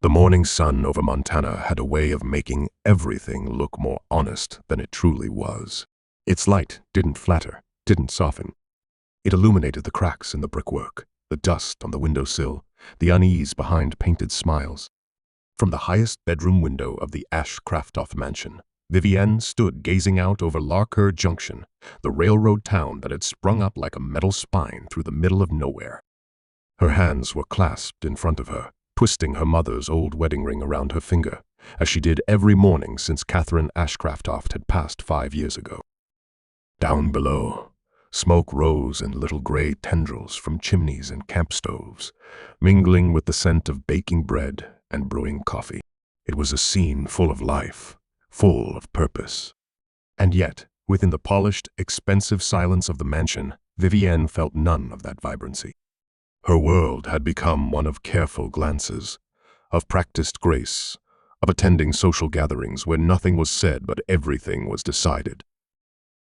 The morning sun over Montana had a way of making everything look more honest than it truly was. Its light didn't flatter, didn't soften. It illuminated the cracks in the brickwork, the dust on the windowsill, the unease behind painted smiles. From the highest bedroom window of the Ashcraftoff mansion, Vivienne stood gazing out over Larker Junction, the railroad town that had sprung up like a metal spine through the middle of nowhere. Her hands were clasped in front of her, twisting her mother's old wedding ring around her finger, as she did every morning since Catherine Ashcraftoff had passed 5 years ago. Down below, smoke rose in little gray tendrils from chimneys and camp stoves, mingling with the scent of baking bread and brewing coffee. It was a scene full of life, full of purpose. And yet, within the polished, expensive silence of the mansion, Vivienne felt none of that vibrancy. Her world had become one of careful glances, of practiced grace, of attending social gatherings where nothing was said but everything was decided.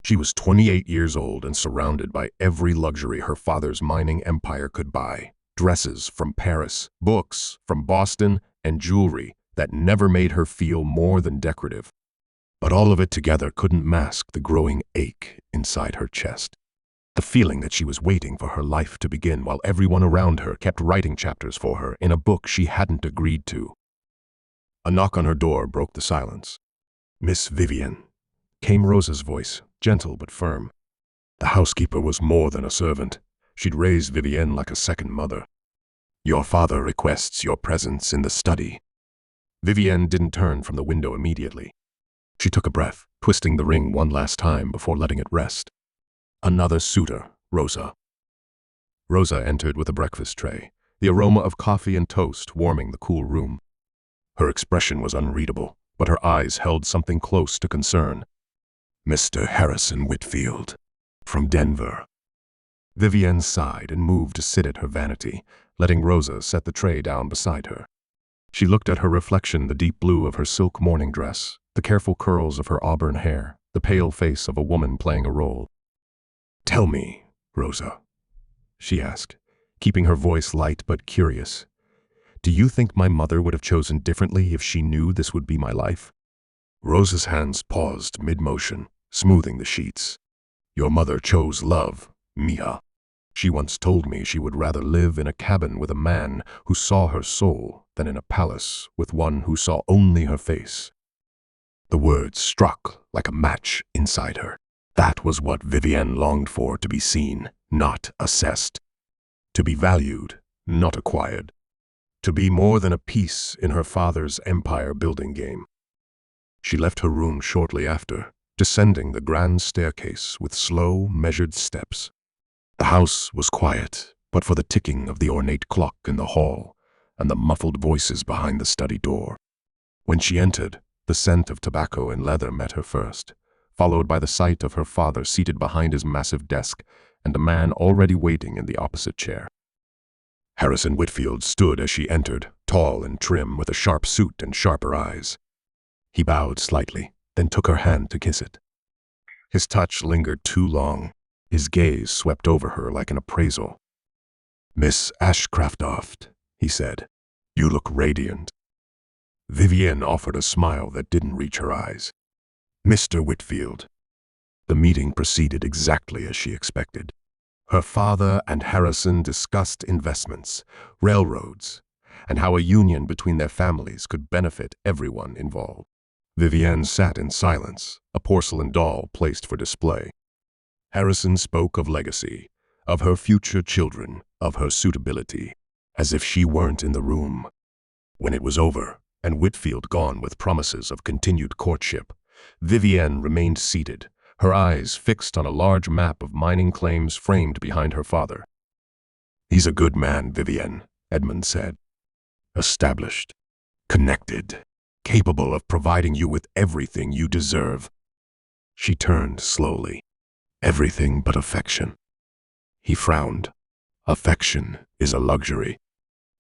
She was 28 years old and surrounded by every luxury her father's mining empire could buy. Dresses from Paris, books from Boston, and jewelry that never made her feel more than decorative. But all of it together couldn't mask the growing ache inside her chest. The feeling that she was waiting for her life to begin while everyone around her kept writing chapters for her in a book she hadn't agreed to. A knock on her door broke the silence. "Miss Vivienne," came Rosa's voice, gentle but firm. The housekeeper was more than a servant. She'd raised Vivienne like a second mother. "Your father requests your presence in the study." Vivienne didn't turn from the window immediately. She took a breath, twisting the ring one last time before letting it rest. "Another suitor, Rosa." Rosa entered with a breakfast tray, the aroma of coffee and toast warming the cool room. Her expression was unreadable, but her eyes held something close to concern. "Mr. Harrison Whitfield, from Denver." Vivienne sighed and moved to sit at her vanity, letting Rosa set the tray down beside her. She looked at her reflection, the deep blue of her silk morning dress, the careful curls of her auburn hair, the pale face of a woman playing a role. "Tell me, Rosa," she asked, keeping her voice light but curious. "Do you think my mother would have chosen differently if she knew this would be my life?" Rosa's hands paused mid-motion, smoothing the sheets. "Your mother chose love, Mia. She once told me she would rather live in a cabin with a man who saw her soul than in a palace with one who saw only her face." The words struck like a match inside her. That was what Vivienne longed for, to be seen, not assessed. To be valued, not acquired. To be more than a piece in her father's empire-building game. She left her room shortly after, descending the grand staircase with slow, measured steps. The house was quiet, but for the ticking of the ornate clock in the hall and the muffled voices behind the study door. When she entered, the scent of tobacco and leather met her first, followed by the sight of her father seated behind his massive desk and a man already waiting in the opposite chair. Harrison Whitfield stood as she entered, tall and trim, with a sharp suit and sharper eyes. He bowed slightly, then took her hand to kiss it. His touch lingered too long. His gaze swept over her like an appraisal. "Miss Ashcraftoff," he said, "you look radiant." Vivienne offered a smile that didn't reach her eyes. "Mr. Whitfield." The meeting proceeded exactly as she expected. Her father and Harrison discussed investments, railroads, and how a union between their families could benefit everyone involved. Vivienne sat in silence, a porcelain doll placed for display. Harrison spoke of legacy, of her future children, of her suitability, as if she weren't in the room. When it was over, and Whitfield gone with promises of continued courtship, Vivienne remained seated, her eyes fixed on a large map of mining claims framed behind her father. "He's a good man, Vivienne," Edmund said. "Established, connected, capable of providing you with everything you deserve." She turned slowly. "Everything but affection." He frowned. "Affection is a luxury.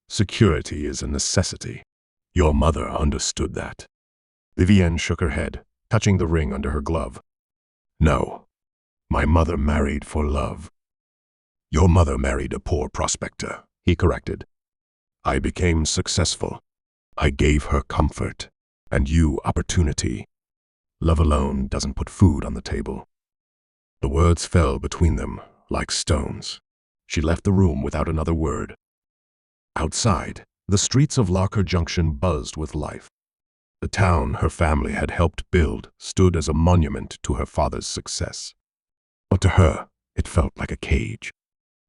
Security is a necessity. Your mother understood that." Vivienne shook her head, touching the ring under her glove. "No, my mother married for love." "Your mother married a poor prospector," he corrected. "I became successful. I gave her comfort, and you opportunity. Love alone doesn't put food on the table." The words fell between them like stones. She left the room without another word. Outside, the streets of Locker Junction buzzed with life. The town her family had helped build stood as a monument to her father's success. But to her, it felt like a cage.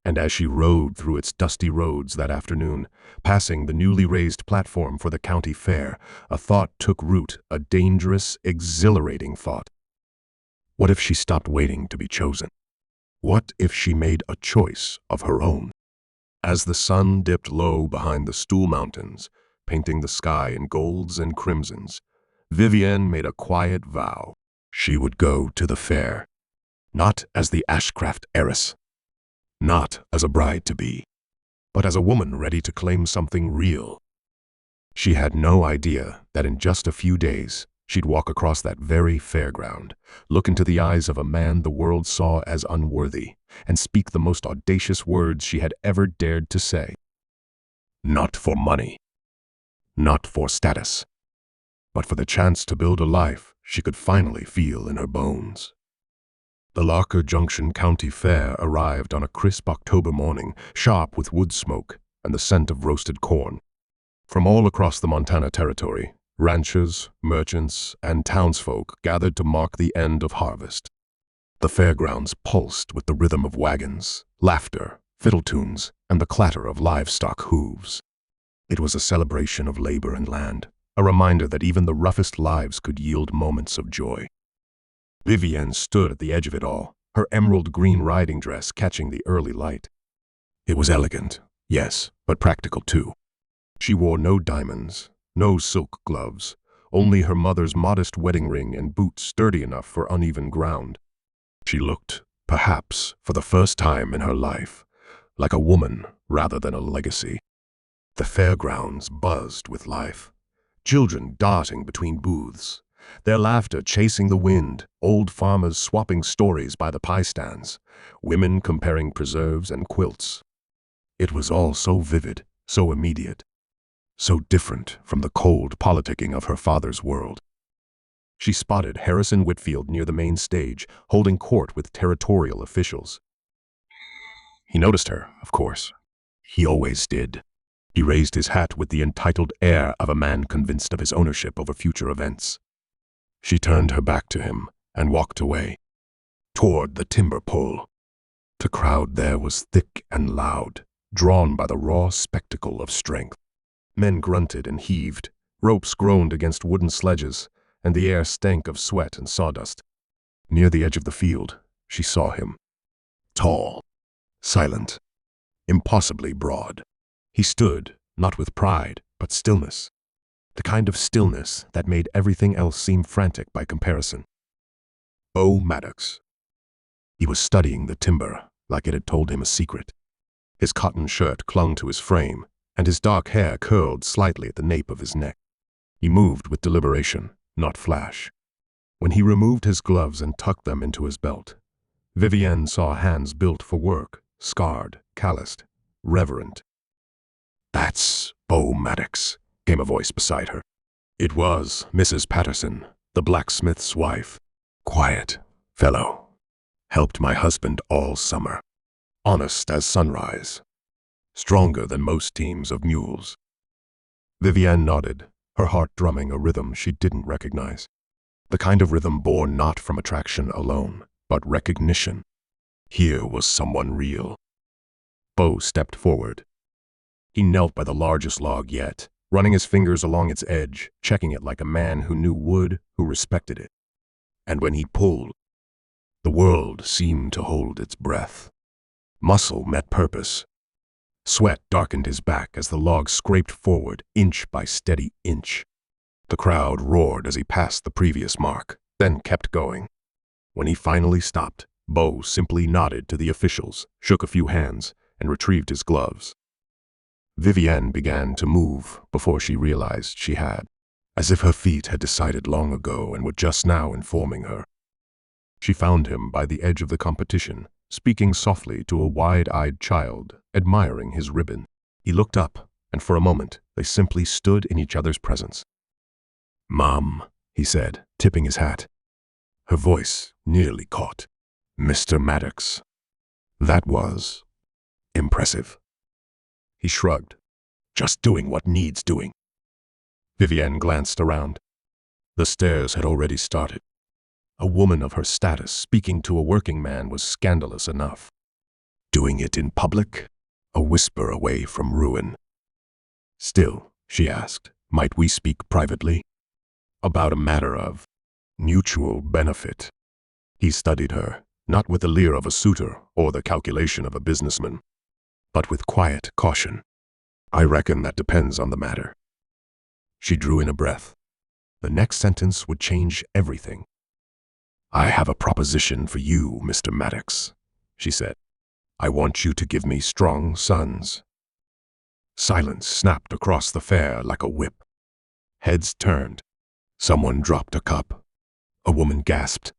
And as she rode through its dusty roads that afternoon, passing the newly raised platform for the county fair, a thought took root, a dangerous, exhilarating thought. What if she stopped waiting to be chosen? What if she made a choice of her own? As the sun dipped low behind the Stool Mountains, painting the sky in golds and crimsons, Vivienne made a quiet vow. She would go to the fair, not as the Ashcraft heiress, not as a bride-to-be, but as a woman ready to claim something real. She had no idea that in just a few days, she'd walk across that very fairground, look into the eyes of a man the world saw as unworthy, and speak the most audacious words she had ever dared to say. Not for money, not for status, but for the chance to build a life she could finally feel in her bones. The Locker Junction County Fair arrived on a crisp October morning, sharp with wood smoke and the scent of roasted corn. From all across the Montana Territory, ranchers, merchants, and townsfolk gathered to mark the end of harvest. The fairgrounds pulsed with the rhythm of wagons, laughter, fiddle tunes, and the clatter of livestock hooves. It was a celebration of labor and land, a reminder that even the roughest lives could yield moments of joy. Vivienne stood at the edge of it all, her emerald green riding dress catching the early light. It was elegant, yes, but practical too. She wore no diamonds, no silk gloves, only her mother's modest wedding ring and boots sturdy enough for uneven ground. She looked, perhaps for the first time in her life, like a woman rather than a legacy. The fairgrounds buzzed with life, children darting between booths, their laughter chasing the wind, old farmers swapping stories by the pie stands, women comparing preserves and quilts. It was all so vivid, so immediate, so different from the cold politicking of her father's world. She spotted Harrison Whitfield near the main stage, holding court with territorial officials. He noticed her, of course. He always did. He raised his hat with the entitled air of a man convinced of his ownership over future events. She turned her back to him and walked away, toward the timber pole. The crowd there was thick and loud, drawn by the raw spectacle of strength. Men grunted and heaved, ropes groaned against wooden sledges, and the air stank of sweat and sawdust. Near the edge of the field, she saw him. Tall, silent, impossibly broad. He stood, not with pride, but stillness. The kind of stillness that made everything else seem frantic by comparison. Bo Maddox. He was studying the timber like it had told him a secret. His cotton shirt clung to his frame, and his dark hair curled slightly at the nape of his neck. He moved with deliberation, not flash. When he removed his gloves and tucked them into his belt, Vivienne saw hands built for work, scarred, calloused, reverent. "That's Bo Maddox," came a voice beside her. It was Mrs. Patterson, the blacksmith's wife. "Quiet fellow. Helped my husband all summer. Honest as sunrise. Stronger than most teams of mules." Vivienne nodded, her heart drumming a rhythm she didn't recognize. The kind of rhythm born not from attraction alone, but recognition. Here was someone real. Bo stepped forward. He knelt by the largest log yet, running his fingers along its edge, checking it like a man who knew wood, who respected it. And when he pulled, the world seemed to hold its breath. Muscle met purpose. Sweat darkened his back as the log scraped forward, inch by steady inch. The crowd roared as he passed the previous mark, then kept going. When he finally stopped, Bo simply nodded to the officials, shook a few hands, and retrieved his gloves. Vivienne began to move before she realized she had, as if her feet had decided long ago and were just now informing her. She found him by the edge of the competition, speaking softly to a wide-eyed child, admiring his ribbon. He looked up, and for a moment they simply stood in each other's presence. "Mom," he said, tipping his hat. Her voice nearly caught. "Mr. Maddox." That was impressive. He shrugged. "Just doing what needs doing." Vivienne glanced around. The stares had already started. A woman of her status speaking to a working man was scandalous enough. Doing it in public? A whisper away from ruin. "Still," she asked, "might we speak privately? About a matter of mutual benefit." He studied her, not with the leer of a suitor or the calculation of a businessman, but with quiet caution. "I reckon that depends on the matter." She drew in a breath. The next sentence would change everything. "I have a proposition for you, Mr. Maddox," she said. "I want you to give me strong sons." Silence snapped across the fair like a whip. Heads turned. Someone dropped a cup. A woman gasped.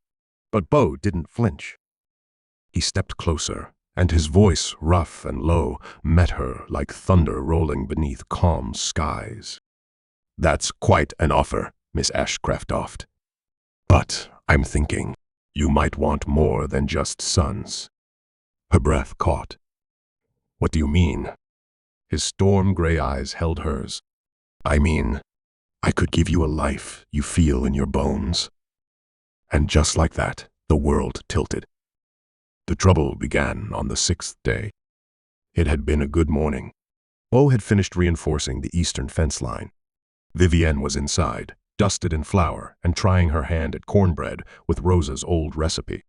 But Beau didn't flinch. He stepped closer, and his voice, rough and low, met her like thunder rolling beneath calm skies. "That's quite an offer, Miss Ashcraft. But I'm thinking you might want more than just sons." Her breath caught. "What do you mean?" His storm-gray eyes held hers. "I mean, I could give you a life you feel in your bones." And just like that, the world tilted. The trouble began on the 6th day. It had been a good morning. Beau had finished reinforcing the eastern fence line. Vivienne was inside, dusted in flour, and trying her hand at cornbread with Rosa's old recipe.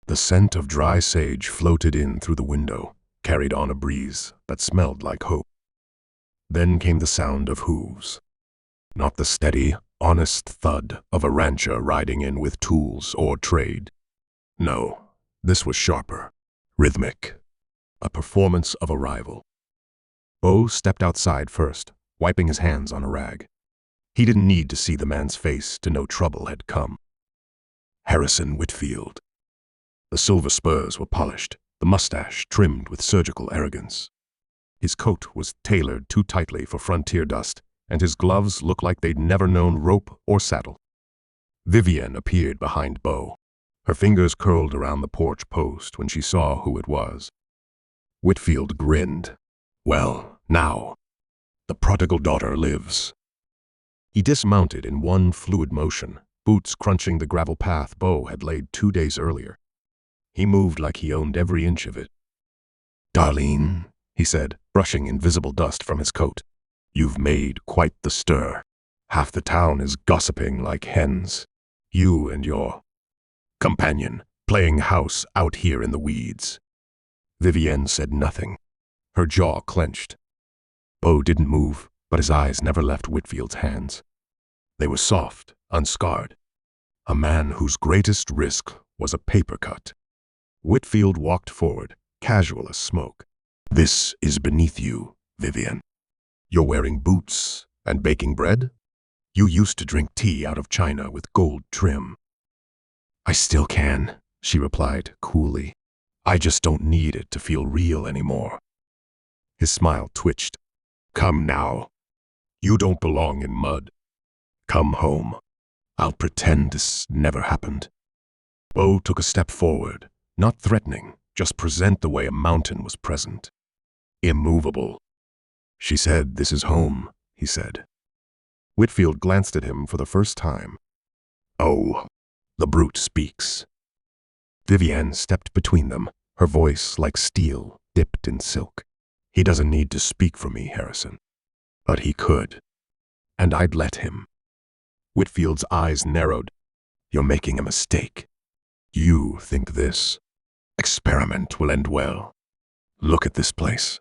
The scent of dry sage floated in through the window, carried on a breeze that smelled like hope. Then came the sound of hooves. Not the steady, honest thud of a rancher riding in with tools or trade. No, this was sharper, rhythmic, a performance of arrival. Beau stepped outside first, wiping his hands on a rag. He didn't need to see the man's face to know trouble had come. Harrison Whitfield. The silver spurs were polished, the mustache trimmed with surgical arrogance. His coat was tailored too tightly for frontier dust, and his gloves looked like they'd never known rope or saddle. Vivienne appeared behind Beau. Her fingers curled around the porch post when she saw who it was. Whitfield grinned. "Well, now, the prodigal daughter lives." He dismounted in one fluid motion, boots crunching the gravel path Beau had laid 2 days earlier. He moved like he owned every inch of it. "Darlene," he said, brushing invisible dust from his coat, "you've made quite the stir. Half the town is gossiping like hens. You and your companion playing house out here in the weeds." Vivienne said nothing. Her jaw clenched. Beau didn't move, but his eyes never left Whitfield's hands. They were soft, unscarred. A man whose greatest risk was a paper cut. Whitfield walked forward, casual as smoke. "This is beneath you, Vivienne. You're wearing boots and baking bread? You used to drink tea out of china with gold trim." "I still can," she replied coolly. "I just don't need it to feel real anymore." His smile twitched. "Come now. You don't belong in mud. Come home. I'll pretend this never happened." Beau took a step forward, not threatening, just present the way a mountain was present. Immovable. "She said this is home," he said. Whitfield glanced at him for the first time. "Oh, the brute speaks." Vivienne stepped between them, her voice like steel dipped in silk. "He doesn't need to speak for me, Harrison. But he could. And I'd let him." Whitfield's eyes narrowed. "You're making a mistake. You think this experiment will end well. Look at this place.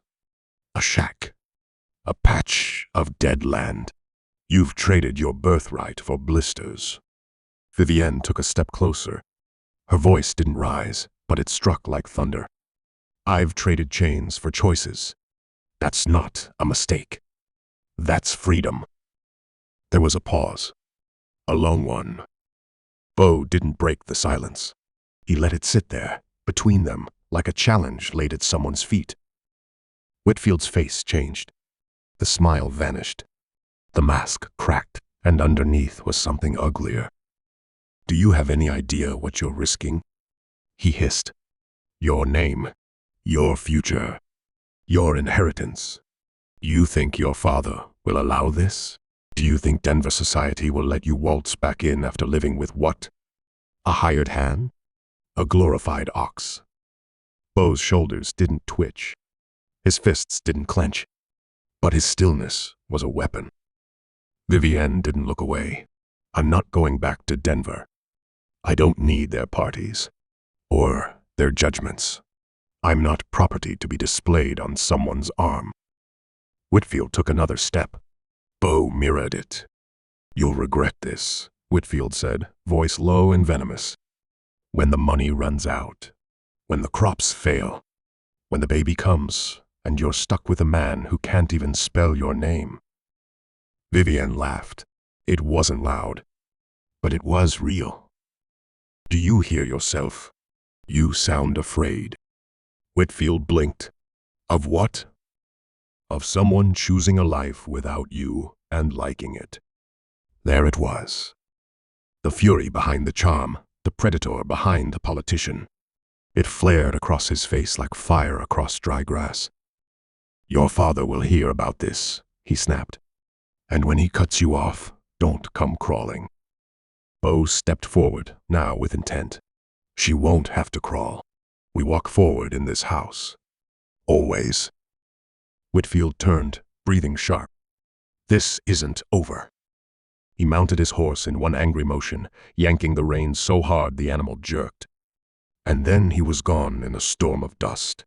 A shack. A patch of dead land. You've traded your birthright for blisters." Vivienne took a step closer. Her voice didn't rise, but it struck like thunder. "I've traded chains for choices. That's not a mistake. That's freedom." There was a pause. A long one. Beau didn't break the silence. He let it sit there, between them, like a challenge laid at someone's feet. Whitfield's face changed. The smile vanished. The mask cracked, and underneath was something uglier. "Do you have any idea what you're risking?" he hissed. "Your name, your future, your inheritance. You think your father will allow this? Do you think Denver society will let you waltz back in after living with what? A hired hand? A glorified ox?" Beau's shoulders didn't twitch. His fists didn't clench. But his stillness was a weapon. Vivienne didn't look away. "I'm not going back to Denver. I don't need their parties. Or their judgments. I'm not property to be displayed on someone's arm." Whitfield took another step. Beau mirrored it. "You'll regret this," Whitfield said, voice low and venomous. "When the money runs out. When the crops fail. When the baby comes, and you're stuck with a man who can't even spell your name." Vivienne laughed. It wasn't loud, but it was real. "Do you hear yourself? You sound afraid." Whitfield blinked. "Of what?" "Of someone choosing a life without you and liking it." There it was. The fury behind the charm, the predator behind the politician. It flared across his face like fire across dry grass. "Your father will hear about this," he snapped. "And when he cuts you off, don't come crawling." Beau stepped forward, now with intent. "She won't have to crawl. We walk forward in this house. Always." Whitfield turned, breathing sharp. "This isn't over." He mounted his horse in one angry motion, yanking the reins so hard the animal jerked. And then he was gone in a storm of dust.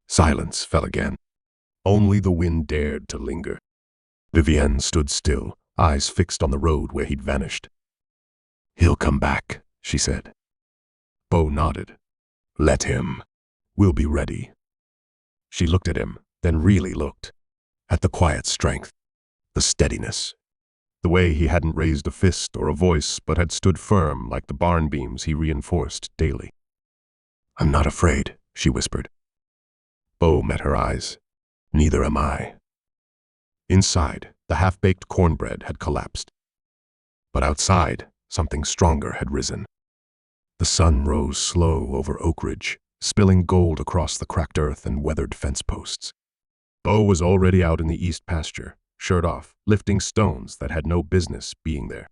Silence fell again. Only the wind dared to linger. Vivienne stood still, eyes fixed on the road where he'd vanished. "He'll come back," she said. Beau nodded. "Let him. We'll be ready." She looked at him, then really looked. At the quiet strength, the steadiness. The way he hadn't raised a fist or a voice but had stood firm like the barn beams he reinforced daily. "I'm not afraid," she whispered. Beau met her eyes. "Neither am I." Inside, the half-baked cornbread had collapsed. But outside, something stronger had risen. The sun rose slow over Oak Ridge, spilling gold across the cracked earth and weathered fence posts. Beau was already out in the east pasture, shirt off, lifting stones that had no business being there.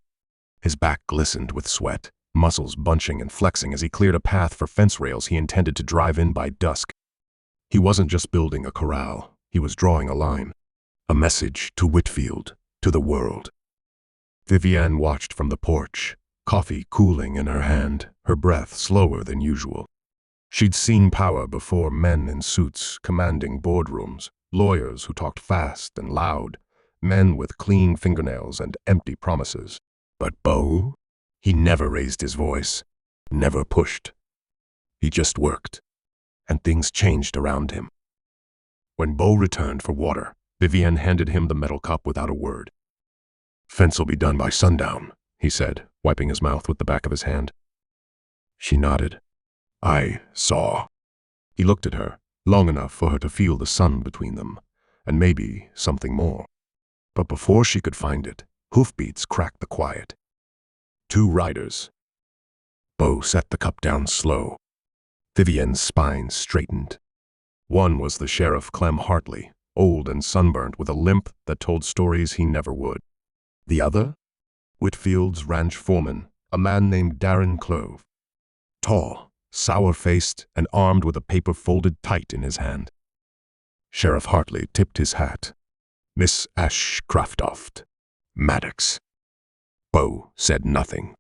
His back glistened with sweat, muscles bunching and flexing as he cleared a path for fence rails he intended to drive in by dusk. He wasn't just building a corral, he was drawing a line. A message to Whitfield, to the world. Vivienne watched from the porch, coffee cooling in her hand, her breath slower than usual. She'd seen power before, men in suits commanding boardrooms, lawyers who talked fast and loud, men with clean fingernails and empty promises. But Beau? He never raised his voice, never pushed. He just worked, and things changed around him. When Beau returned for water, Vivienne handed him the metal cup without a word. "Fence'll be done by sundown," he said, wiping his mouth with the back of his hand. She nodded. "I saw." He looked at her, long enough for her to feel the sun between them, and maybe something more. But before she could find it, hoofbeats cracked the quiet. 2 riders. Beau set the cup down slow. Vivienne's spine straightened. One was the Sheriff Clem Hartley, old and sunburnt with a limp that told stories he never would. The other? Whitfield's ranch foreman, a man named Darren Clove. Tall, sour-faced, and armed with a paper folded tight in his hand. Sheriff Hartley tipped his hat. "Miss Ashcraftoft. Maddox." Beau said nothing.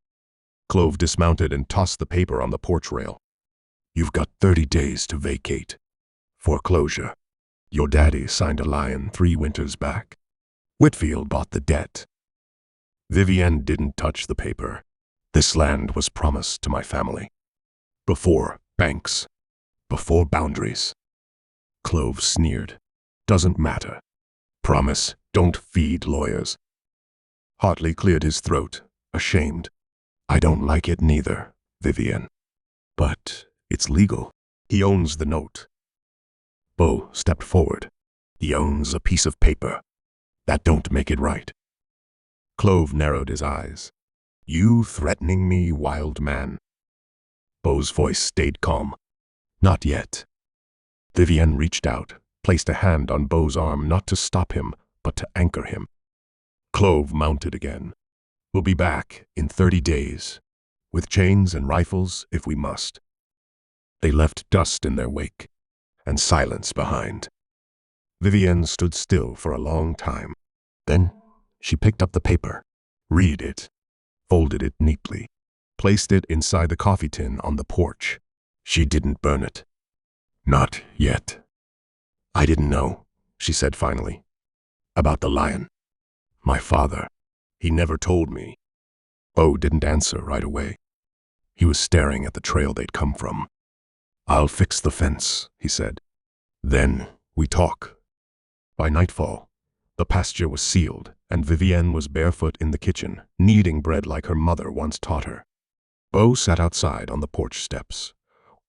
Clove dismounted and tossed the paper on the porch rail. "You've got 30 days to vacate. Foreclosure. Your daddy signed a lion 3 winters back. Whitfield bought the debt." Vivienne didn't touch the paper. "This land was promised to my family. Before banks. Before boundaries." Clove sneered. "Doesn't matter. Promise, don't feed lawyers." Hartley cleared his throat, ashamed. "I don't like it neither, Vivienne. But it's legal. He owns the note." Beau stepped forward. He owns a piece of paper. That don't make it right. Clove narrowed his eyes. You threatening me, wild man? Beau's voice stayed calm. Not yet. Vivienne reached out, placed a hand on Beau's arm not to stop him, but to anchor him. Clove mounted again. We'll be back in 30 days, with chains and rifles if we must. They left dust in their wake, and silence behind. Vivienne stood still for a long time. Then she picked up the paper, read it, folded it neatly, placed it inside the coffee tin on the porch. She didn't burn it. Not yet. I didn't know, she said finally. About the lion. My father. He never told me. Beau didn't answer right away. He was staring at the trail they'd come from. I'll fix the fence, he said. Then we talk. By nightfall, the pasture was sealed, and Vivienne was barefoot in the kitchen, kneading bread like her mother once taught her. Beau sat outside on the porch steps,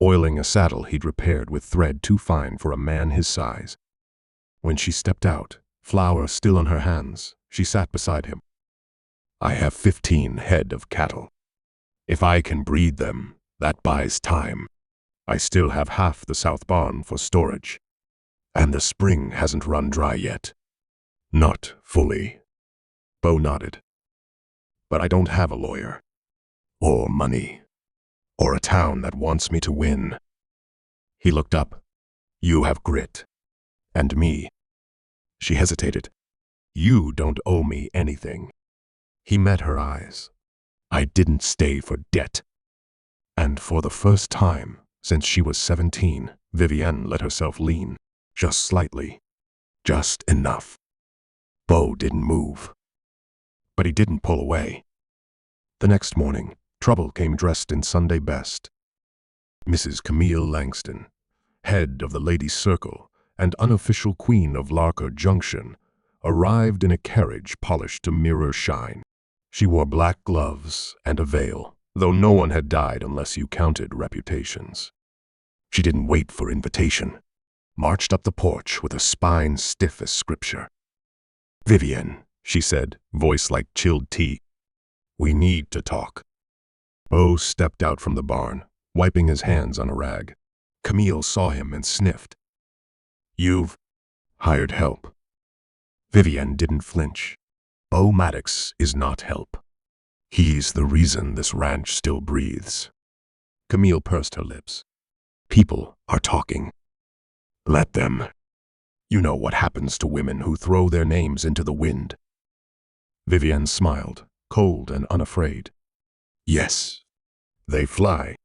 oiling a saddle he'd repaired with thread too fine for a man his size. When she stepped out, flour still on her hands, she sat beside him. I have 15 head of cattle. If I can breed them, that buys time. I still have half the south barn for storage. And the spring hasn't run dry yet. Not fully. Beau nodded. But I don't have a lawyer. Or money. Or a town that wants me to win. He looked up. You have grit. And me. She hesitated. You don't owe me anything. He met her eyes. I didn't stay for debt. And for the first time since she was 17, Vivienne let herself lean. Just slightly. Just enough. Beau didn't move. But he didn't pull away. The next morning, Trouble came dressed in Sunday best. Mrs. Camille Langston, head of the Ladies' Circle and unofficial queen of Larker Junction, arrived in a carriage polished to mirror shine. She wore black gloves and a veil, though no one had died unless you counted reputations. She didn't wait for invitation. Marched up the porch with a spine stiff as scripture. Vivienne, she said, voice like chilled tea. We need to talk. Beau stepped out from the barn, wiping his hands on a rag. Camille saw him and sniffed. You've hired help. Vivienne didn't flinch. Beau Maddox is not help. He's the reason this ranch still breathes. Camille pursed her lips. People are talking. Let them. You know what happens to women who throw their names into the wind. Vivienne smiled, cold and unafraid. Yes, they fly.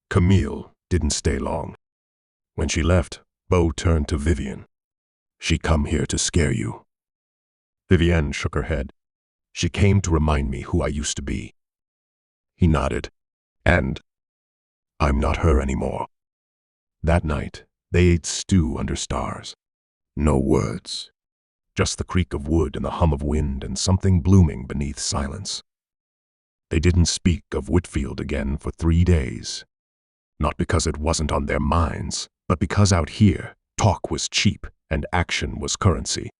Camille didn't stay long. When she left, Beau turned to Vivienne. She come here to scare you. Vivienne shook her head. She came to remind me who I used to be. He nodded. And I'm not her anymore. That night, they ate stew under stars. No words. Just the creak of wood and the hum of wind and something blooming beneath silence. They didn't speak of Whitfield again for 3 days. Not because it wasn't on their minds, but because out here, talk was cheap and action was currency.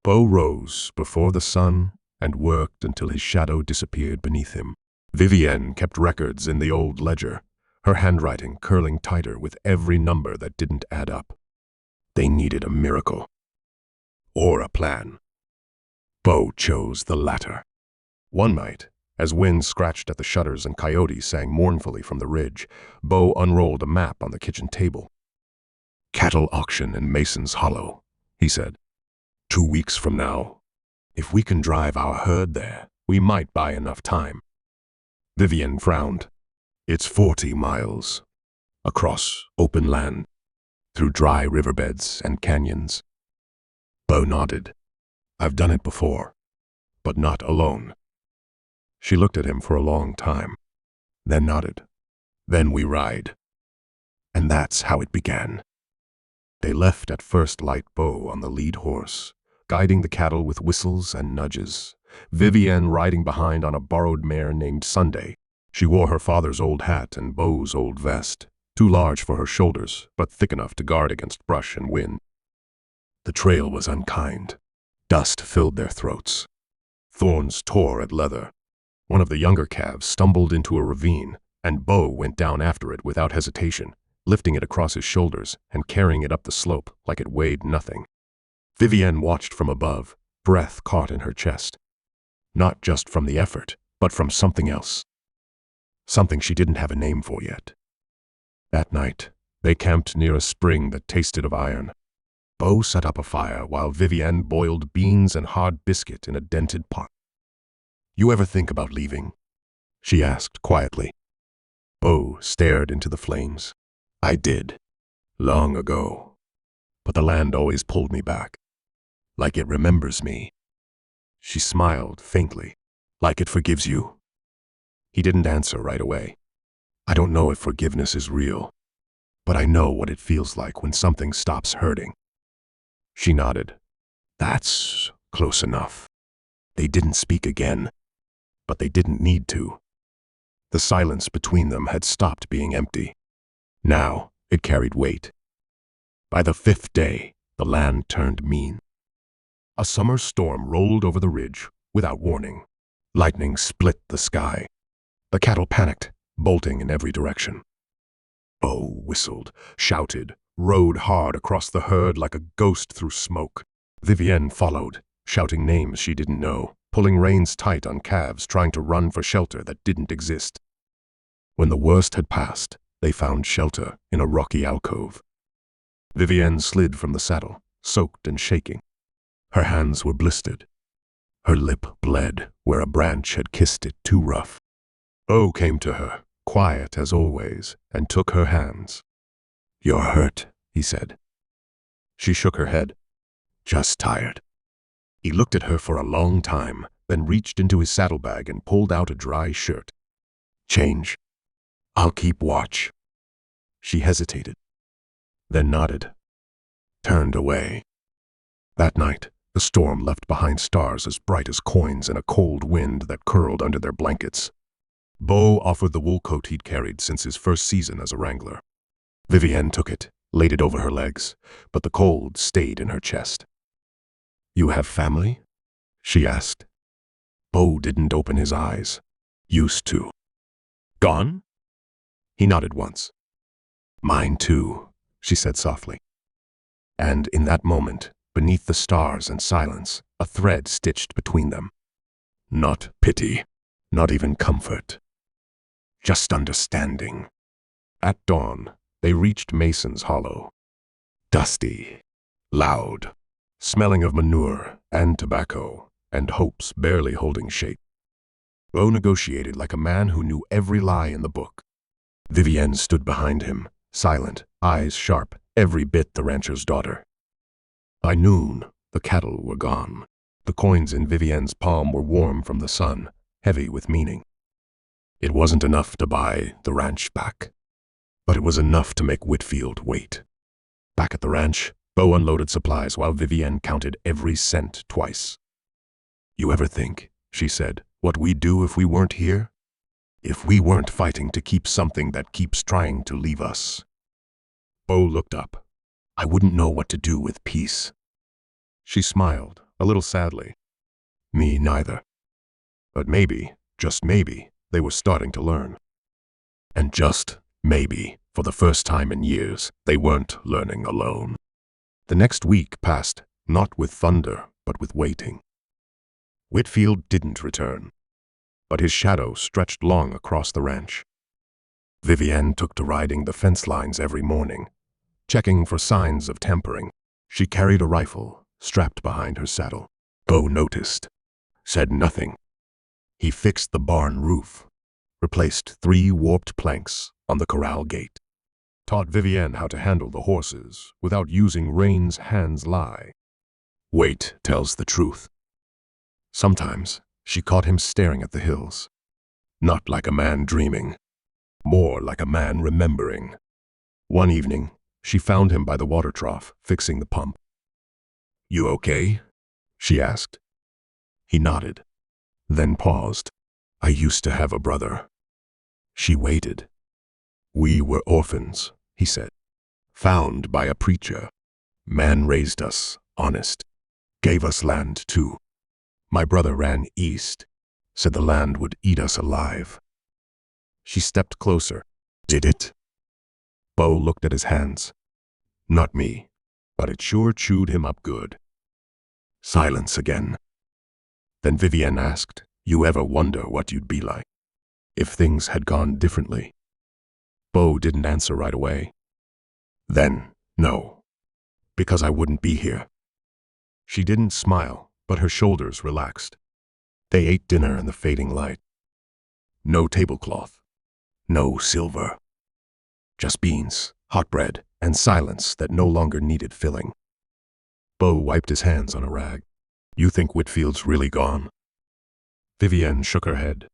Beau rose before the sun and worked until his shadow disappeared beneath him. Vivienne kept records in the old ledger, her handwriting curling tighter with every number that didn't add up. They needed a miracle. Or a plan. Beau chose the latter. One night, as wind scratched at the shutters and coyotes sang mournfully from the ridge, Beau unrolled a map on the kitchen table. Cattle auction in Mason's Hollow, he said. 2 weeks from now. If we can drive our herd there, we might buy enough time. Vivienne frowned. It's 40 miles. Across open land. Through dry riverbeds and canyons. Beau nodded. I've done it before, but not alone. She looked at him for a long time, then nodded. Then we ride. And that's how it began. They left at first light, Beau on the lead horse, guiding the cattle with whistles and nudges, Vivienne riding behind on a borrowed mare named Sunday. She wore her father's old hat and Beau's old vest, too large for her shoulders, but thick enough to guard against brush and wind. The trail was unkind. Dust filled their throats. Thorns tore at leather. One of the younger calves stumbled into a ravine, and Bo went down after it without hesitation, lifting it across his shoulders and carrying it up the slope like it weighed nothing. Vivienne watched from above, breath caught in her chest. Not just from the effort, but from something else. Something she didn't have a name for yet. That night, they camped near a spring that tasted of iron. Bo set up a fire while Vivienne boiled beans and hard biscuit in a dented pot. "You ever think about leaving?" she asked quietly. Bo stared into the flames. "I did. Long ago. But the land always pulled me back. Like it remembers me." She smiled faintly. "Like it forgives you?" He didn't answer right away. "I don't know if forgiveness is real, but I know what it feels like when something stops hurting." She nodded. "That's close enough." They didn't speak again, but they didn't need to. The silence between them had stopped being empty. Now it carried weight. By the 5th day, the land turned mean. A summer storm rolled over the ridge without warning. Lightning split the sky. The cattle panicked, bolting in every direction. Bo whistled, shouted, rode hard across the herd like a ghost through smoke. Vivienne followed, shouting names she didn't know, pulling reins tight on calves trying to run for shelter that didn't exist. When the worst had passed, they found shelter in a rocky alcove. Vivienne slid from the saddle, soaked and shaking. Her hands were blistered. Her lip bled where a branch had kissed it too rough. Bo came to her, quiet as always, and took her hands. "You're hurt," he said. She shook her head. "Just tired." He looked at her for a long time, then reached into his saddlebag and pulled out a dry shirt. "Change. I'll keep watch." She hesitated, then nodded, turned away. That night, the storm left behind stars as bright as coins in a cold wind that curled under their blankets. Bo offered the wool coat he'd carried since his first season as a wrangler. Vivienne took it, laid it over her legs, but the cold stayed in her chest. "You have family?" she asked. Bo didn't open his eyes. "Used to." "Gone?" He nodded once. "Mine too," she said softly. And in that moment, beneath the stars and silence, a thread stitched between them. Not pity, not even comfort. Just understanding. At dawn, they reached Mason's Hollow. Dusty, loud, smelling of manure and tobacco, and hopes barely holding shape. Bo negotiated like a man who knew every lie in the book. Vivienne stood behind him, silent, eyes sharp, every bit the rancher's daughter. By noon, the cattle were gone. The coins in Vivienne's palm were warm from the sun, heavy with meaning. It wasn't enough to buy the ranch back, but it was enough to make Whitfield wait. Back at the ranch, Bo unloaded supplies while Vivienne counted every cent twice. "You ever think," she said, "what we'd do if we weren't here? If we weren't fighting to keep something that keeps trying to leave us?" Bo looked up. "I wouldn't know what to do with peace." She smiled, a little sadly. "Me neither." But maybe, just maybe, they were starting to learn. And just maybe, for the first time in years, they weren't learning alone. The next week passed, not with thunder, but with waiting. Whitfield didn't return, but his shadow stretched long across the ranch. Vivienne took to riding the fence lines every morning, checking for signs of tampering. She carried a rifle strapped behind her saddle. Bo noticed, said nothing. He fixed the barn roof, replaced 3 warped planks on the corral gate, taught Vivienne how to handle the horses without using reins hands lie. Weight tells the truth. Sometimes she caught him staring at the hills, not like a man dreaming, more like a man remembering. One evening, she found him by the water trough, fixing the pump. "You okay?" she asked. He nodded, then paused. "I used to have a brother." She waited. "We were orphans," he said. "Found by a preacher. Man raised us, honest. Gave us land, too. My brother ran east, said the land would eat us alive. She stepped closer. Did it? Bo looked at his hands. Not me, but it sure chewed him up good. Silence again. Then Vivienne asked, You ever wonder what you'd be like if things had gone differently? Bo didn't answer right away. Then, no, because I wouldn't be here. She didn't smile, but her shoulders relaxed. They ate dinner in the fading light. No tablecloth, no silver. Just beans, hot bread, and silence that no longer needed filling. Bo wiped his hands on a rag. You think Whitfield's really gone? Vivienne shook her head.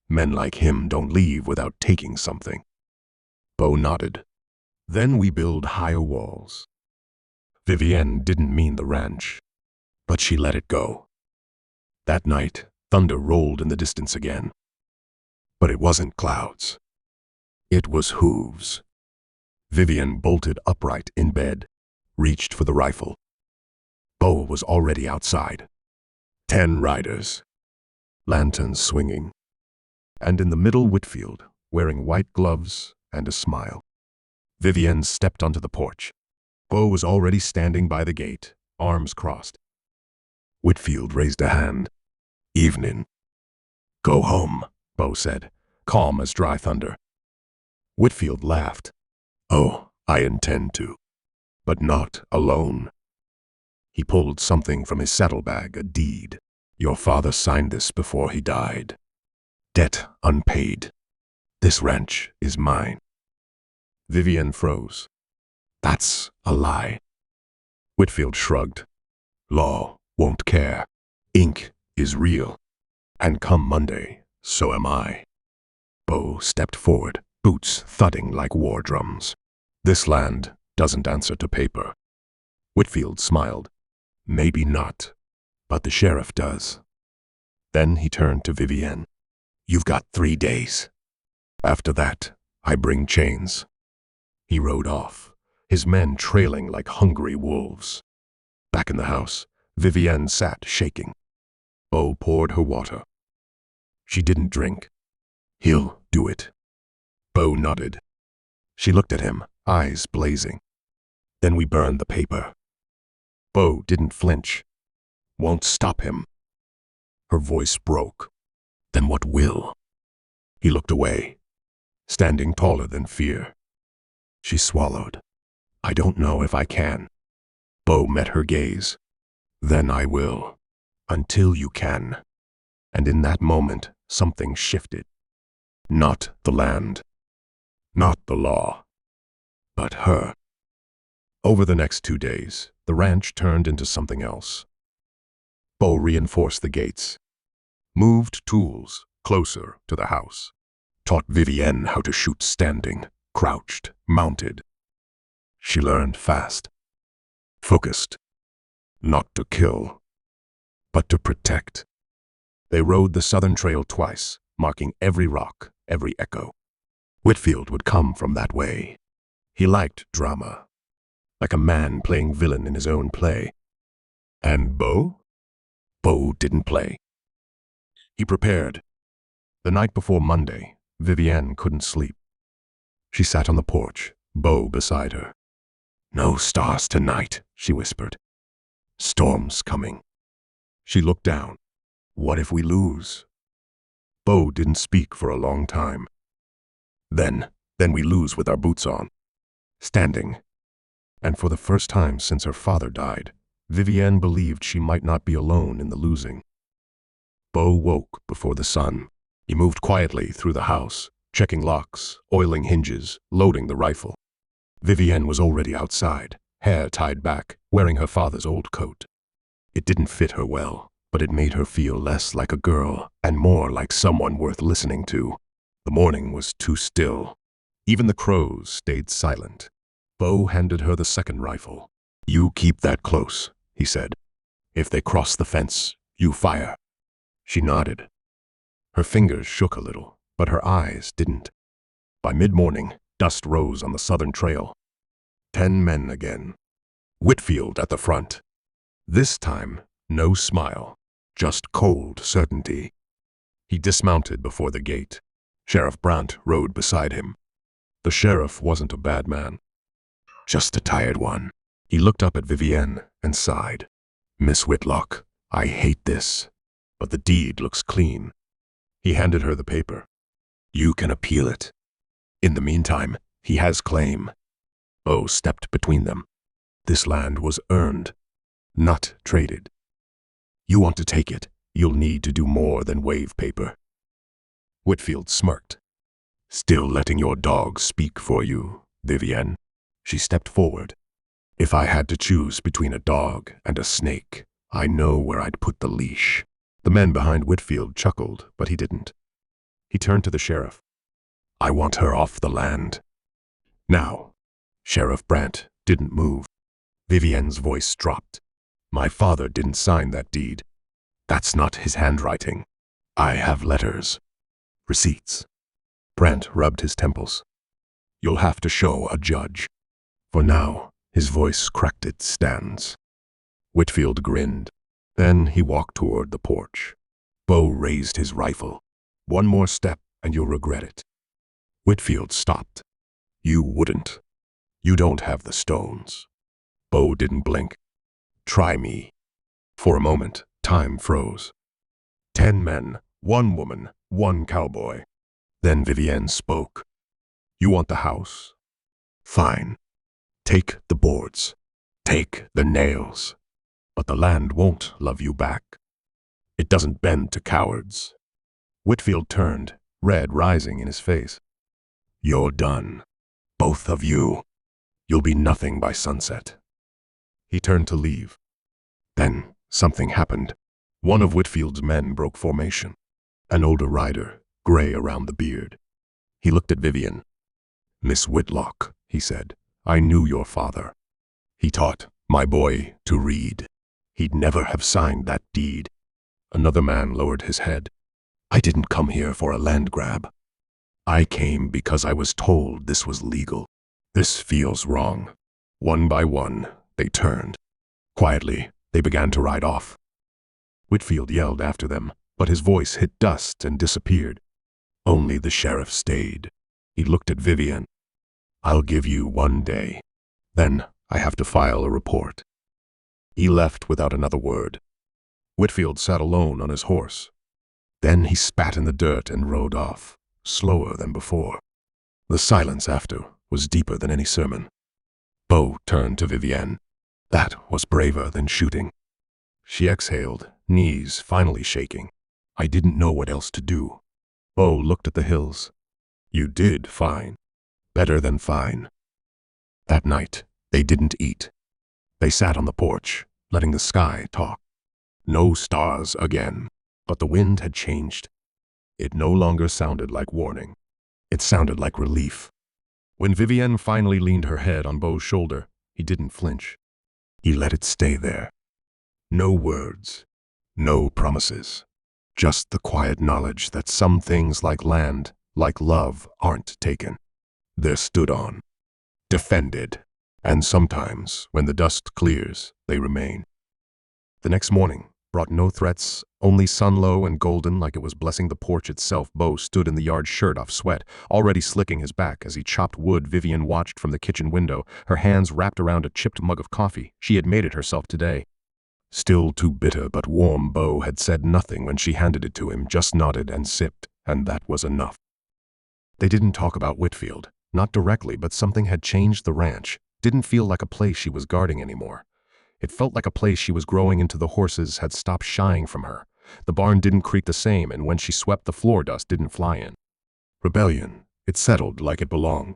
Men like him don't leave without taking something. Bo nodded. Then we build higher walls. Vivienne didn't mean the ranch, but she let it go. That night, thunder rolled in the distance again. But it wasn't clouds. It was hooves. Vivienne bolted upright in bed, reached for the rifle. Bo was already outside. 10 riders, lanterns swinging, and in the middle Whitfield, wearing white gloves and a smile. Vivienne stepped onto the porch. Bo was already standing by the gate, arms crossed. Whitfield raised a hand. Evening. Go home, Bo said, calm as dry thunder. Whitfield laughed. Oh, I intend to, but not alone. He pulled something from his saddlebag, a deed. Your father signed this before he died. Debt unpaid. This ranch is mine. Vivienne froze. That's a lie. Whitfield shrugged. Law won't care. Ink is real. And come Monday, so am I. Bo stepped forward, boots thudding like war drums. This land doesn't answer to paper. Whitfield smiled. Maybe not, but the sheriff does. Then he turned to Vivienne. You've got 3 days. After that, I bring chains. He rode off, his men trailing like hungry wolves. Back in the house, Vivienne sat shaking. Bo poured her water. She didn't drink. He'll do it. Bo nodded. She looked at him, eyes blazing. Then we burned the paper. Bo didn't flinch. Won't stop him. Her voice broke. Then what will? He looked away, standing taller than fear. She swallowed. I don't know if I can. Bo met her gaze. Then I will. Until you can. And in that moment, something shifted. Not the land. Not the law. But her. Over the next 2 days, the ranch turned into something else. Bo reinforced the gates, moved tools closer to the house, taught Vivienne how to shoot standing, crouched, mounted. She learned fast, focused, not to kill, but to protect. They rode the southern trail twice, marking every rock, every echo. Whitfield would come from that way. He liked drama, like a man playing villain in his own play. And Bo? Bo didn't play. He prepared. The night before Monday, Vivienne couldn't sleep. She sat on the porch, Bo beside her. No stars tonight, she whispered. Storm's coming. She looked down. What if we lose? Bo didn't speak for a long time. Then we lose with our boots on. Standing. And for the first time since her father died, Vivienne believed she might not be alone in the losing. Bo woke before the sun. He moved quietly through the house, checking locks, oiling hinges, loading the rifle. Vivienne was already outside, hair tied back, wearing her father's old coat. It didn't fit her well, but it made her feel less like a girl and more like someone worth listening to. The morning was too still. Even the crows stayed silent. Bo handed her the second rifle. You keep that close, he said. If they cross the fence, you fire. She nodded. Her fingers shook a little, but her eyes didn't. By mid-morning, dust rose on the southern trail. 10 men again. Whitfield at the front. This time, no smile, just cold certainty. He dismounted before the gate. Sheriff Brandt rode beside him. The sheriff wasn't a bad man, just a tired one. He looked up at Vivienne and sighed. Miss Whitlock, I hate this, but the deed looks clean. He handed her the paper. You can appeal it. In the meantime, he has claim. Bo stepped between them. This land was earned, not traded. You want to take it, you'll need to do more than wave paper. Whitfield smirked. Still letting your dog speak for you, Vivienne. She stepped forward. If I had to choose between a dog and a snake, I know where I'd put the leash. The men behind Whitfield chuckled, but he didn't. He turned to the sheriff. I want her off the land. Now. Sheriff Brandt didn't move. Vivienne's voice dropped. My father didn't sign that deed. That's not his handwriting. I have letters. Receipts. Brandt rubbed his temples. You'll have to show a judge. For now, his voice cracked its stands. Whitfield grinned. Then he walked toward the porch. Bo raised his rifle. One more step and you'll regret it. Whitfield stopped. You wouldn't. You don't have the stones. Bo didn't blink. Try me. For a moment, time froze. 10 men, 1 woman, 1 cowboy. Then Vivienne spoke. You want the house? Fine. Take the boards. Take the nails. But the land won't love you back. It doesn't bend to cowards. Whitfield turned, red rising in his face. You're done. Both of you. You'll be nothing by sunset. He turned to leave. Then something happened. One of Whitfield's men broke formation. An older rider, gray around the beard. He looked at Vivienne. Miss Whitlock, he said, I knew your father. He taught my boy to read. He'd never have signed that deed. Another man lowered his head. I didn't come here for a land grab. I came because I was told this was legal. This feels wrong. One by one, they turned. Quietly, they began to ride off. Whitfield yelled after them, but his voice hit dust and disappeared. Only the sheriff stayed. He looked at Vivienne. I'll give you 1 day. Then I have to file a report. He left without another word. Whitfield sat alone on his horse. Then he spat in the dirt and rode off, slower than before. The silence after was deeper than any sermon. Bo turned to Vivienne. That was braver than shooting. She exhaled, knees finally shaking. I didn't know what else to do. Bo looked at the hills. You did fine. Better than fine. That night, they didn't eat. They sat on the porch, letting the sky talk. No stars again, but the wind had changed. It no longer sounded like warning. It sounded like relief. When Vivienne finally leaned her head on Bo's shoulder, he didn't flinch. He let it stay there. No words, no promises. Just the quiet knowledge that some things like land, like love, aren't taken. They're stood on, defended, and sometimes, when the dust clears, they remain. The next morning brought no threats, only sun low and golden like it was blessing the porch itself. Bo stood in the yard, shirt off, sweat, already slicking his back as he chopped wood. Vivienne watched from the kitchen window, her hands wrapped around a chipped mug of coffee. She had made it herself today. Still too bitter but warm, Bo had said nothing when she handed it to him, just nodded and sipped, and that was enough. They didn't talk about Whitfield, not directly, but something had changed. The ranch didn't feel like a place she was guarding anymore. It felt like a place she was growing into. The horses had stopped shying from her. The barn didn't creak the same, and when she swept, the floor dust didn't fly in. Rebellion, it settled like it belonged.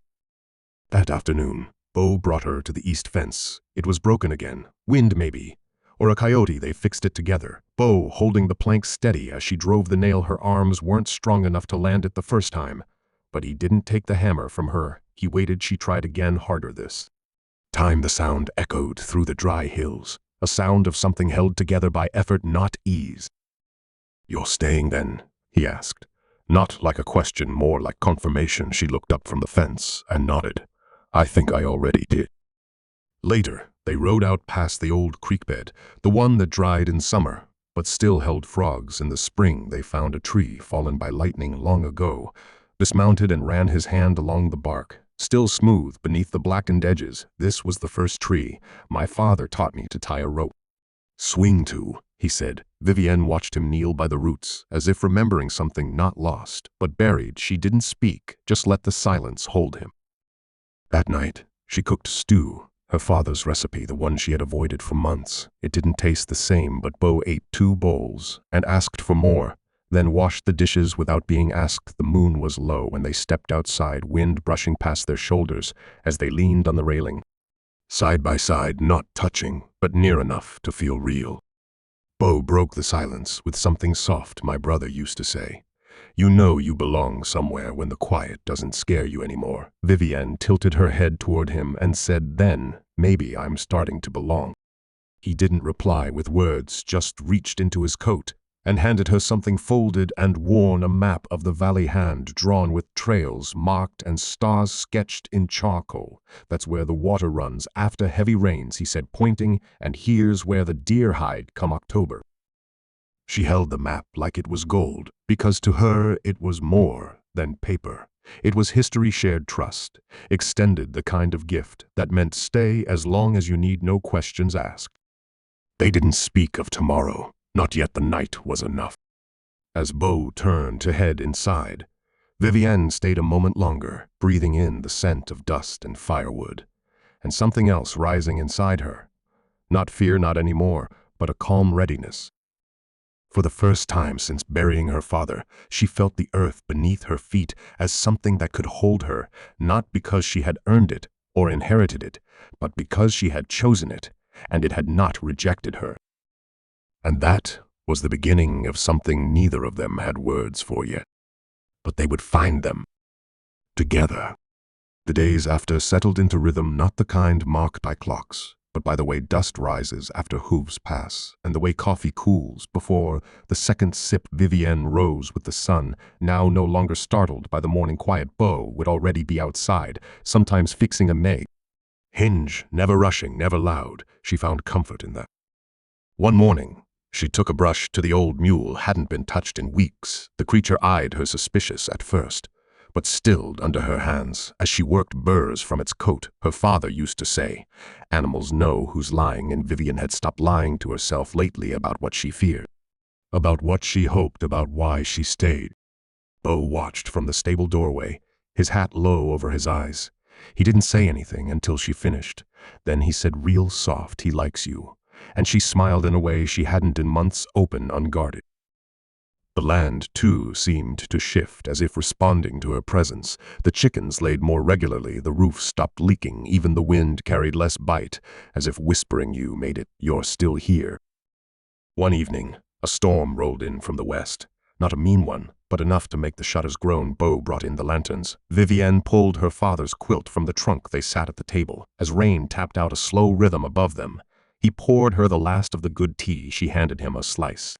That afternoon, Bo brought her to the east fence. It was broken again, wind maybe, or a coyote. They fixed it together, Bo holding the plank steady as she drove the nail. Her arms weren't strong enough to land it the first time, but he didn't take the hammer from her. He waited. She tried again, harder this time. The sound echoed through the dry hills, a sound of something held together by effort, not ease. You're staying then? He asked. Not like a question, more like confirmation. She looked up from the fence and nodded. I think I already did. Later, They rode out past the old creek bed, the one that dried in summer, but still held frogs in the spring. They found a tree fallen by lightning long ago, dismounted and ran his hand along the bark, still smooth beneath the blackened edges. This was the first tree my father taught me to tie a rope. Swing to, he said. Vivienne watched him kneel by the roots, as if remembering something not lost, but buried. She didn't speak, just let the silence hold him. That night, she cooked stew, her father's recipe, the one she had avoided for months. It didn't taste the same, but Beau ate 2 bowls and asked for more, then washed the dishes without being asked. The moon was low when they stepped outside, wind brushing past their shoulders as they leaned on the railing. Side by side, not touching, but near enough to feel real. Beau broke the silence with something soft. My brother used to say, "You know you belong somewhere when the quiet doesn't scare you anymore." Vivienne tilted her head toward him and said, "Then, maybe I'm starting to belong." He didn't reply with words, just reached into his coat and handed her something folded and worn, a map of the valley, hand drawn with trails marked and stars sketched in charcoal. "That's where the water runs after heavy rains," he said, pointing, "and here's where the deer hide come October." She held the map like it was gold, because to her it was more than paper. It was history, shared trust, extended, the kind of gift that meant stay as long as you need, no questions asked. They didn't speak of tomorrow. Not yet. The night was enough. As Beau turned to head inside, Vivienne stayed a moment longer, breathing in the scent of dust and firewood, and something else rising inside her. Not fear, not anymore, but a calm readiness. For the first time since burying her father, she felt the earth beneath her feet as something that could hold her, not because she had earned it or inherited it, but because she had chosen it, and it had not rejected her. And that was the beginning of something neither of them had words for yet. But they would find them. Together. The days after settled into rhythm, not the kind marked by clocks, but by the way dust rises after hooves pass, and the way coffee cools before the second sip. Vivienne rose with the sun, now no longer startled by the morning quiet. Beau would already be outside, sometimes fixing a egg. Hinge, never rushing, never loud. She found comfort in that. One morning, she took a brush to the old mule, hadn't been touched in weeks. The creature eyed her suspicious at first, but stilled under her hands as she worked burrs from its coat. Her father used to say, "Animals know who's lying," and Vivienne had stopped lying to herself lately about what she feared, about what she hoped, about why she stayed. Beau watched from the stable doorway, his hat low over his eyes. He didn't say anything until she finished. Then he said real soft, "He likes you." And she smiled in a way she hadn't in months, open, unguarded. The land, too, seemed to shift, as if responding to her presence. The chickens laid more regularly, the roof stopped leaking, even the wind carried less bite, as if whispering you made it, "You're still here." One evening, a storm rolled in from the west. Not a mean one, but enough to make the shutters groan. Beau brought in the lanterns. Vivienne pulled her father's quilt from the trunk. They sat at the table, as rain tapped out a slow rhythm above them. He poured her the last of the good tea. She handed him a slice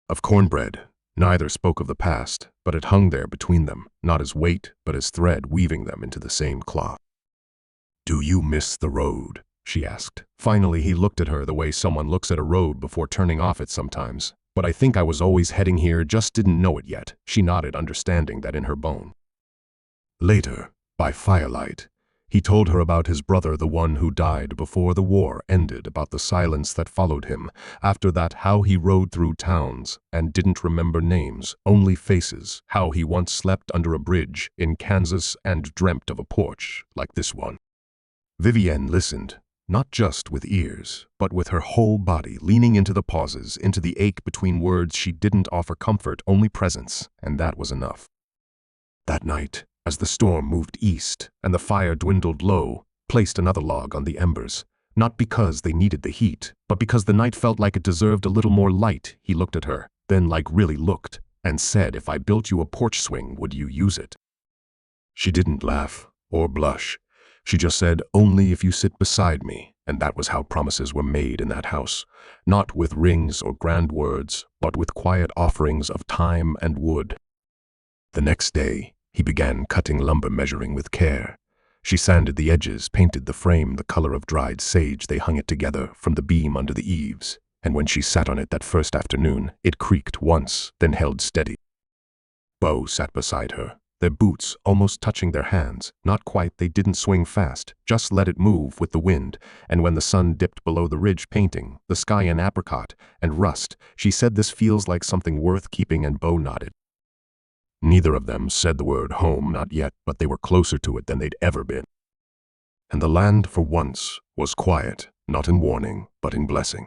of cornbread. Neither spoke of the past, but it hung there between them, not as weight, but as thread weaving them into the same cloth. "Do you miss the road?" she asked. Finally, he looked at her the way someone looks at a road before turning off it sometimes. "But I think I was always heading here, just didn't know it yet." She nodded, understanding that in her bone. Later, by firelight, he told her about his brother, the one who died before the war ended, about the silence that followed him. After that, how he rode through towns and didn't remember names, only faces. How he once slept under a bridge in Kansas and dreamt of a porch like this one. Vivienne listened, not just with ears, but with her whole body, leaning into the pauses, into the ache between words. She didn't offer comfort, only presence, and that was enough. That night, as the storm moved east and the fire dwindled low, placed another log on the embers, not because they needed the heat, but because the night felt like it deserved a little more light. He looked at her, then like really looked, and said, "If I built you a porch swing, would you use it?" She didn't laugh or blush. She just said, "Only if you sit beside me." And that was how promises were made in that house, not with rings or grand words, but with quiet offerings of time and wood. The next day, he began cutting lumber, measuring with care. She sanded the edges, painted the frame the color of dried sage. They hung it together from the beam under the eaves, and when she sat on it that first afternoon, it creaked once, then held steady. Bo sat beside her, their boots almost touching their hands. Not quite, they didn't swing fast, just let it move with the wind, and when the sun dipped below the ridge painting the sky in apricot and rust, she said, "This feels like something worth keeping," and Bo nodded. Neither of them said the word home, not yet, but they were closer to it than they'd ever been. And the land, for once, was quiet, not in warning, but in blessing.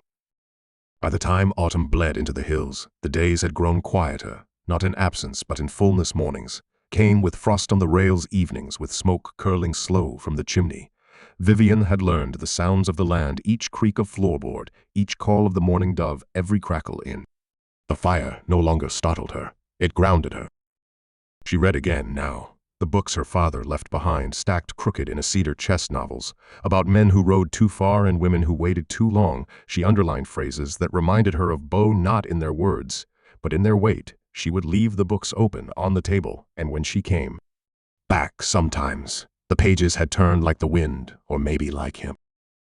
By the time autumn bled into the hills, the days had grown quieter, not in absence but in fullness. Mornings came with frost on the rails, evenings with smoke curling slow from the chimney. Vivian had learned the sounds of the land, each creak of floorboard, each call of the morning dove, every crackle in. The fire no longer startled her, it grounded her. She read again now, the books her father left behind, stacked crooked in a cedar chest, novels about men who rode too far and women who waited too long. She underlined phrases that reminded her of Bo, not in their words, but in their weight. She would leave the books open on the table, and when she came back sometimes, the pages had turned like the wind, or maybe like him.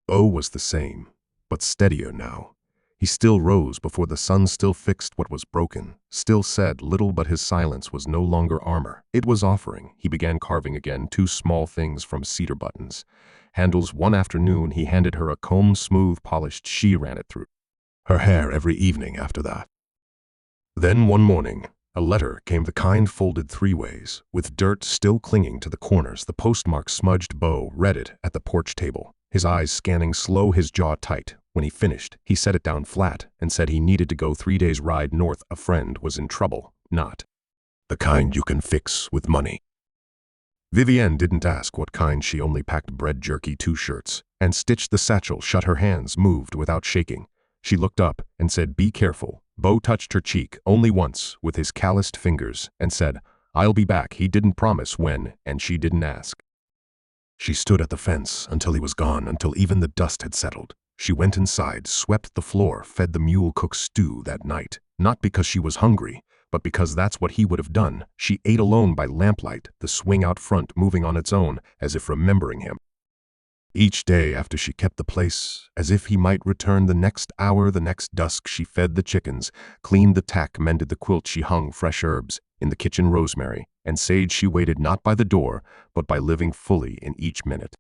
Bo was the same, but steadier now. He still rose before the sun, still fixed what was broken, still said little, but his silence was no longer armor. It was offering. He began carving again, two small things from cedar buttons. Handles. One afternoon he handed her a comb, smooth, polished. She ran it through her hair every evening after that. Then one morning, a letter came, the kind folded three ways, with dirt still clinging to the corners, the postmark smudged. Bo read it at the porch table, his eyes scanning slow, his jaw tight. When he finished, he set it down flat and said he needed to go. 3 days ride north. A friend was in trouble, not the kind you can fix with money. Vivienne didn't ask what kind. She only packed bread, jerky, 2 shirts, and stitched the satchel shut. Her hands moved without shaking. She looked up and said, "Be careful." Bo touched her cheek only once with his calloused fingers and said, "I'll be back." He didn't promise when, and she didn't ask. She stood at the fence until he was gone, until even the dust had settled. She went inside, swept the floor, fed the mule cook stew that night, not because she was hungry, but because that's what he would have done. She ate alone by lamplight, the swing out front moving on its own, as if remembering him. Each day after, she kept the place, as if he might return the next hour, the next dusk. She fed the chickens, cleaned the tack, mended the quilt. She hung fresh herbs in the kitchen, rosemary and sage. She waited not by the door, but by living fully in each minute.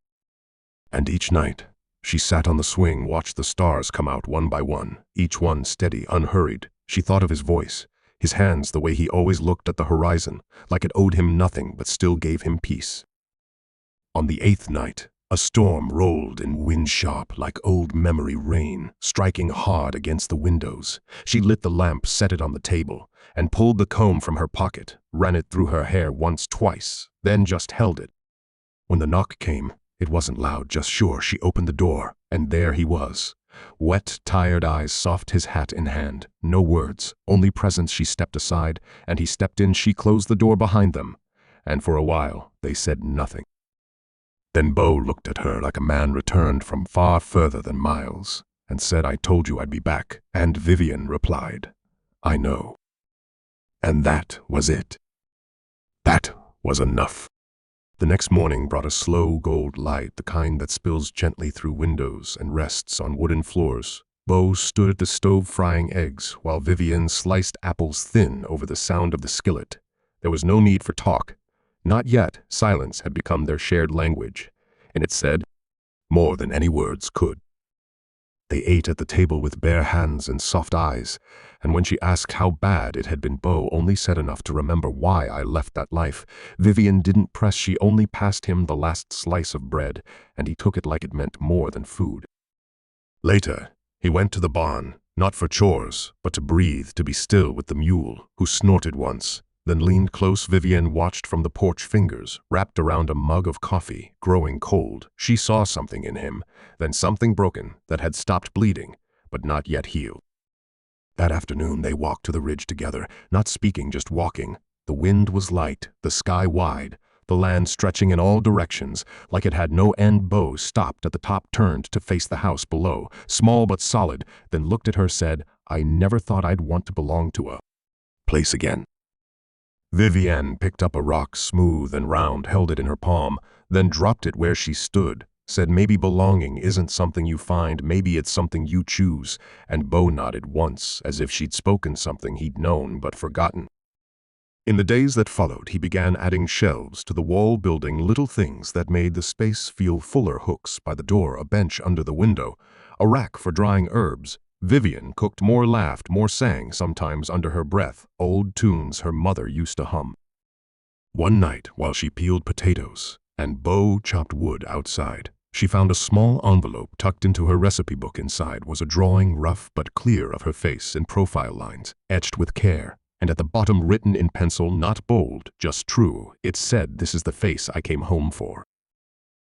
And each night, she sat on the swing, watched the stars come out one by one, each one steady, unhurried. She thought of his voice, his hands, the way he always looked at the horizon, like it owed him nothing but still gave him peace. On the 8th night, a storm rolled in, wind sharp like old memory rain, striking hard against the windows. She lit the lamp, set it on the table, and pulled the comb from her pocket, ran it through her hair once, twice, then just held it. When the knock came, it wasn't loud, just sure. She opened the door, and there he was. Wet, tired eyes, soft, his hat in hand. No words, only presence. She stepped aside, and he stepped in. She closed the door behind them, and for a while they said nothing. Then Bo looked at her like a man returned from far further than miles, and said, "I told you I'd be back." And Vivian replied, "I know." And that was it. That was enough. The next morning brought a slow gold light, the kind that spills gently through windows and rests on wooden floors. Bo stood at the stove frying eggs, while Vivian sliced apples thin over the sound of the skillet. There was no need for talk. Not yet. Silence had become their shared language, and it said more than any words could. They ate at the table with bare hands and soft eyes, and when she asked how bad it had been, Bo only said enough to remember why I left that life. Vivian didn't press. She only passed him the last slice of bread, and he took it like it meant more than food. Later, he went to the barn, not for chores, but to breathe, to be still with the mule, who snorted once, then leaned close. Vivian watched from the porch, fingers wrapped around a mug of coffee, growing cold. She saw something in him, then something broken that had stopped bleeding, but not yet healed. That afternoon they walked to the ridge together, not speaking, just walking. The wind was light, the sky wide, the land stretching in all directions, like it had no end. Bo stopped at the top, turned to face the house below, small but solid, then looked at her, said, "I never thought I'd want to belong to a place again." Vivienne picked up a rock, smooth and round, held it in her palm, then dropped it where she stood, said maybe belonging isn't something you find, maybe it's something you choose, and Bo nodded once, as if she'd spoken something he'd known but forgotten. In the days that followed, he began adding shelves to the wall, building little things that made the space feel fuller: hooks by the door, a bench under the window, a rack for drying herbs. Vivian cooked more, laughed more, sang, sometimes under her breath, old tunes her mother used to hum. One night, while she peeled potatoes and Bo chopped wood outside, she found a small envelope tucked into her recipe book. Inside was a drawing, rough but clear, of her face in profile lines, etched with care, and at the bottom written in pencil, not bold, just true. It said, "This is the face I came home for."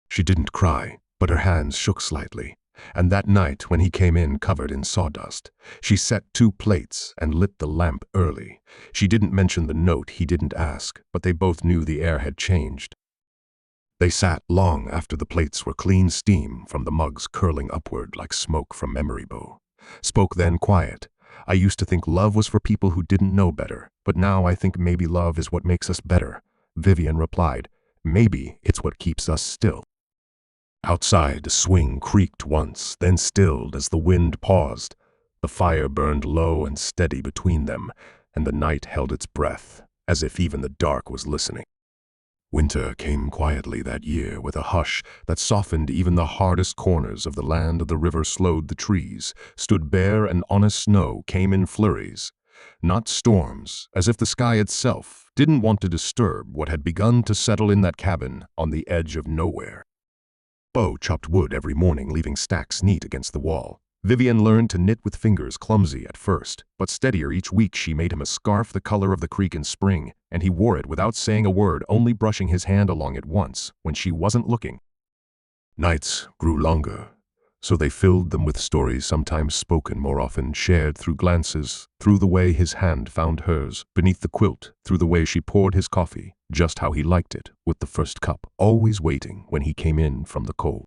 She didn't cry, but her hands shook slightly, and that night when he came in covered in sawdust, she set 2 plates and lit the lamp early. She didn't mention the note, he didn't ask, but they both knew the air had changed. They sat long after the plates were clean, steam from the mugs curling upward like smoke from memory. Bo spoke then, quiet. "I used to think love was for people who didn't know better, but now I think maybe love is what makes us better." Vivian replied, "Maybe it's what keeps us still." Outside, a swing creaked once, then stilled as the wind paused. The fire burned low and steady between them, and the night held its breath, as if even the dark was listening. Winter came quietly that year, with a hush that softened even the hardest corners of the land. The river slowed, the trees stood bare, and honest snow came in flurries, not storms, as if the sky itself didn't want to disturb what had begun to settle in that cabin on the edge of nowhere. Bo chopped wood every morning, leaving stacks neat against the wall. Vivian learned to knit with fingers clumsy at first, but steadier each week. She made him a scarf the color of the creek in spring, and he wore it without saying a word, only brushing his hand along it once when she wasn't looking. Nights grew longer, so they filled them with stories, sometimes spoken, more often shared through glances, through the way his hand found hers beneath the quilt, through the way she poured his coffee just how he liked it, with the first cup, always waiting when he came in from the cold.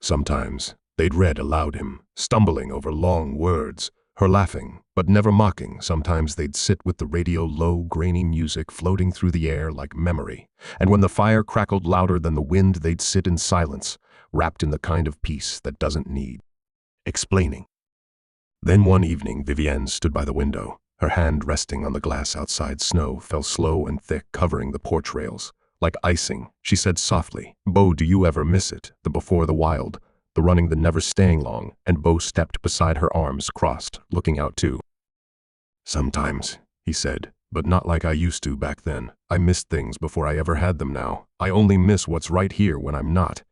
Sometimes they'd read aloud him, stumbling over long words, her laughing, but never mocking. Sometimes they'd sit with the radio, low, grainy music floating through the air like memory, and when the fire crackled louder than the wind, they'd sit in silence, wrapped in the kind of peace that doesn't need explaining. Then one evening, Vivienne stood by the window, her hand resting on the glass outside. Snow fell slow and thick, covering the porch rails, like icing. She said softly, "Bo, do you ever miss it? The before, the wild, the running, the never staying long?" And Bo stepped beside her, arms crossed, looking out too. "Sometimes," he said, "but not like I used to back then. I missed things before I ever had them now. I only miss what's right here when I'm not."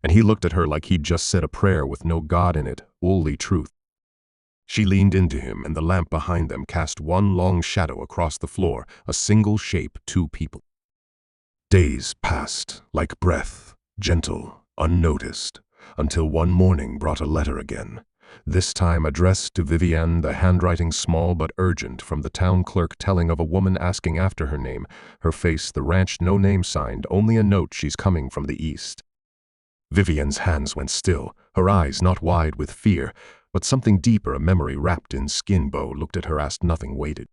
And he looked at her like he'd just said a prayer with no God in it, only truth. She leaned into him, and the lamp behind them cast one long shadow across the floor, a single shape, 2 people. Days passed like breath, gentle, unnoticed, until one morning brought a letter again, this time addressed to Vivienne, the handwriting small but urgent, from the town clerk, telling of a woman asking after her name, her face, the ranch, no name signed, only a note, "She's coming from the east." Vivienne's hands went still, her eyes not wide with fear, but something deeper, a memory wrapped in skin. Bo looked at her, asked nothing, waited.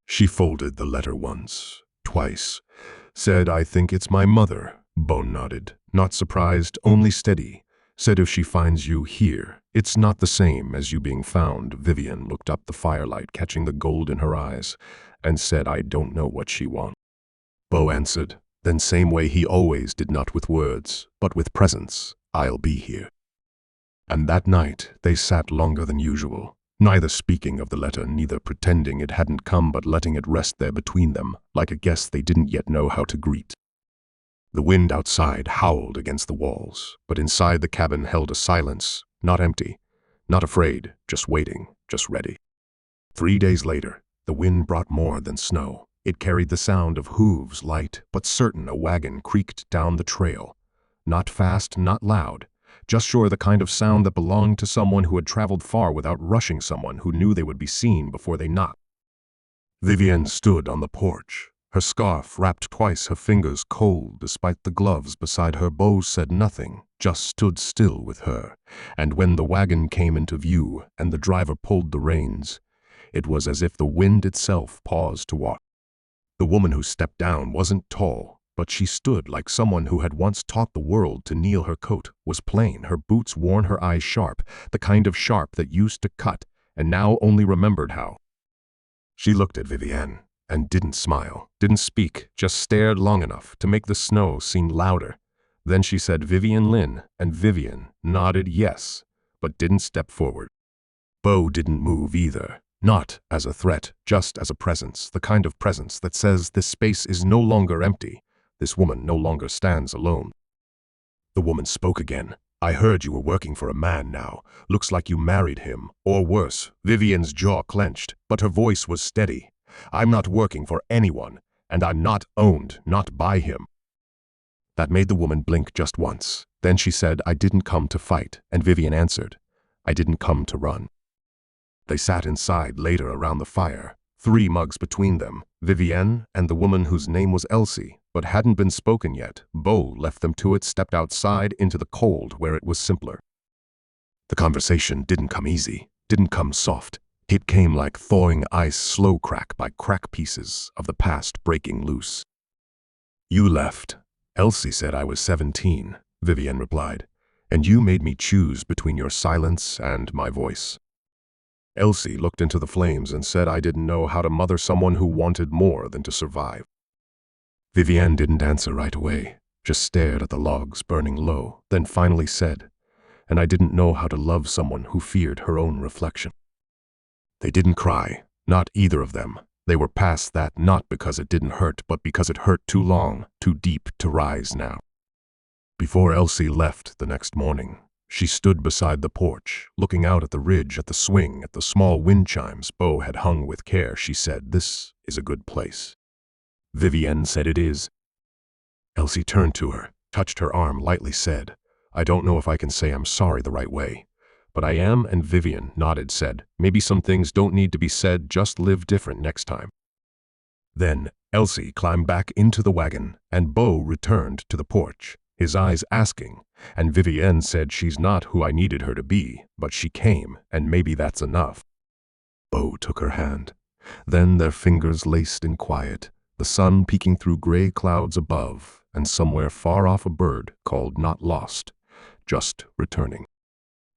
She folded the letter once, twice, said, "I think it's my mother." Bo nodded, not surprised, only steady. Said, "If she finds you here, it's not the same as you being found." Vivienne looked up, the firelight catching the gold in her eyes, and said, "I don't know what she wants." Bo answered, then same way he always did, not with words, but with presence, "I'll be here." And that night they sat longer than usual, neither speaking of the letter, neither pretending it hadn't come, but letting it rest there between them, like a guest they didn't yet know how to greet. The wind outside howled against the walls, but inside the cabin held a silence, not empty, not afraid, just waiting, just ready. 3 days later, the wind brought more than snow. It carried the sound of hooves, light but certain. A wagon creaked down the trail, not fast, not loud, just sure, the kind of sound that belonged to someone who had traveled far without rushing, someone who knew they would be seen before they knocked. Vivienne stood on the porch, her scarf wrapped twice, her fingers cold despite the gloves beside her. Bo said nothing, just stood still with her, and when the wagon came into view and the driver pulled the reins, it was as if the wind itself paused to watch. The woman who stepped down wasn't tall, but she stood like someone who had once taught the world to kneel. Her coat was plain, her boots worn, her eyes sharp, the kind of sharp that used to cut and now only remembered how. She looked at Vivienne and didn't smile, didn't speak, just stared long enough to make the snow seem louder. Then she said, "Vivienne Lynn," and Vivienne nodded yes, but didn't step forward. Bo didn't move either, not as a threat, just as a presence, the kind of presence that says this space is no longer empty, this woman no longer stands alone. The woman spoke again. "I heard you were working for a man now. Looks like you married him, or worse." Vivienne's jaw clenched, but her voice was steady. "I'm not working for anyone, and I'm not owned, not by him." That made the woman blink just once. Then she said, "I didn't come to fight," and Vivienne answered, "I didn't come to run." They sat inside later around the fire, 3 mugs between them, Vivienne and the woman whose name was Elsie, but hadn't been spoken yet. Bo left them to it, stepped outside into the cold where it was simpler. The conversation didn't come easy, didn't come soft. It came like thawing ice, slow crack by crack, pieces of the past breaking loose. "You left." Elsie said. "I was 17, Vivienne replied, "and you made me choose between your silence and my voice." Elsie looked into the flames and said, "I didn't know how to mother someone who wanted more than to survive." Vivienne didn't answer right away, just stared at the logs burning low, then finally said, "And I didn't know how to love someone who feared her own reflection." They didn't cry, not either of them. They were past that, not because it didn't hurt, but because it hurt too long, too deep to rise now. Before Elsie left the next morning, she stood beside the porch, looking out at the ridge, at the swing, at the small wind chimes Bo had hung with care. She said, "This is a good place." Vivienne said, "It is." Elsie turned to her, touched her arm, lightly said, "I don't know if I can say I'm sorry the right way, but I am," and Vivienne nodded, said, "Maybe some things don't need to be said, just live different next time." Then Elsie climbed back into the wagon, and Bo returned to the porch, his eyes asking, and Vivienne said, "She's not who I needed her to be, but she came, and maybe that's enough." Bo took her hand. Then their fingers laced in quiet, the sun peeking through gray clouds above, and somewhere far off a bird called not lost, just returning.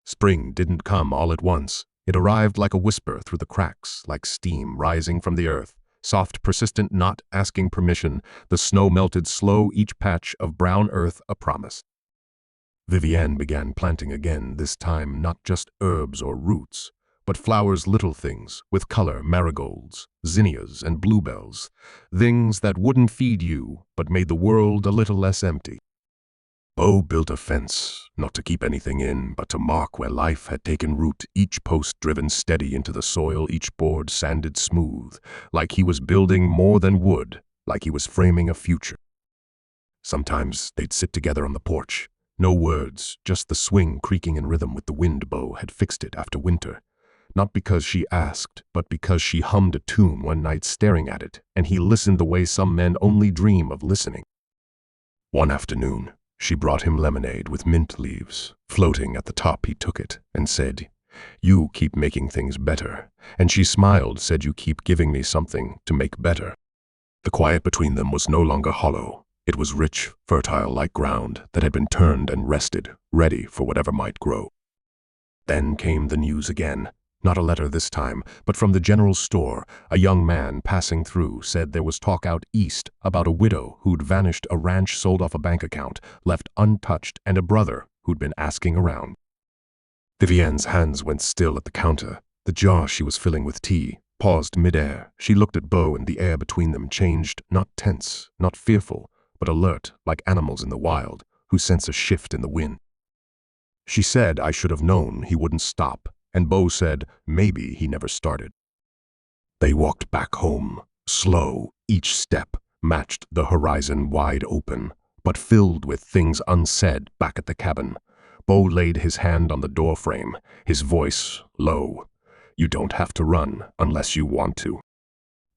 Spring didn't come all at once. It arrived like a whisper through the cracks, like steam rising from the earth, soft, persistent, not asking permission. The snow melted slow, each patch of brown earth a promise. Vivienne began planting again, this time not just herbs or roots, but flowers, little things, with color, marigolds, zinnias, and bluebells, things that wouldn't feed you, but made the world a little less empty. Bo built a fence, not to keep anything in, but to mark where life had taken root, each post driven steady into the soil, each board sanded smooth, like he was building more than wood, like he was framing a future. Sometimes they'd sit together on the porch, no words, just the swing creaking in rhythm with the wind. Bo had fixed it after winter, not because she asked, but because she hummed a tune one night staring at it, and he listened the way some men only dream of listening. One afternoon, she brought him lemonade with mint leaves. Floating at the top, he took it and said, "You keep making things better." And she smiled, said, "You keep giving me something to make better." The quiet between them was no longer hollow. It was rich, fertile, like ground that had been turned and rested, ready for whatever might grow. Then came the news again. Not a letter this time, but from the general store. A young man passing through said there was talk out east about a widow who'd vanished, a ranch sold off a bank account, left untouched, and a brother who'd been asking around. Vivienne's hands went still at the counter. The jar she was filling with tea paused midair. She looked at Bo, and the air between them changed, not tense, not fearful, but alert, like animals in the wild who sense a shift in the wind. She said, "I should have known he wouldn't stop." And Bo said, "Maybe he never started." They walked back home, slow. Each step matched the horizon, wide open, but filled with things unsaid. Back at the cabin, Bo laid his hand on the doorframe, his voice low. "You don't have to run unless you want to."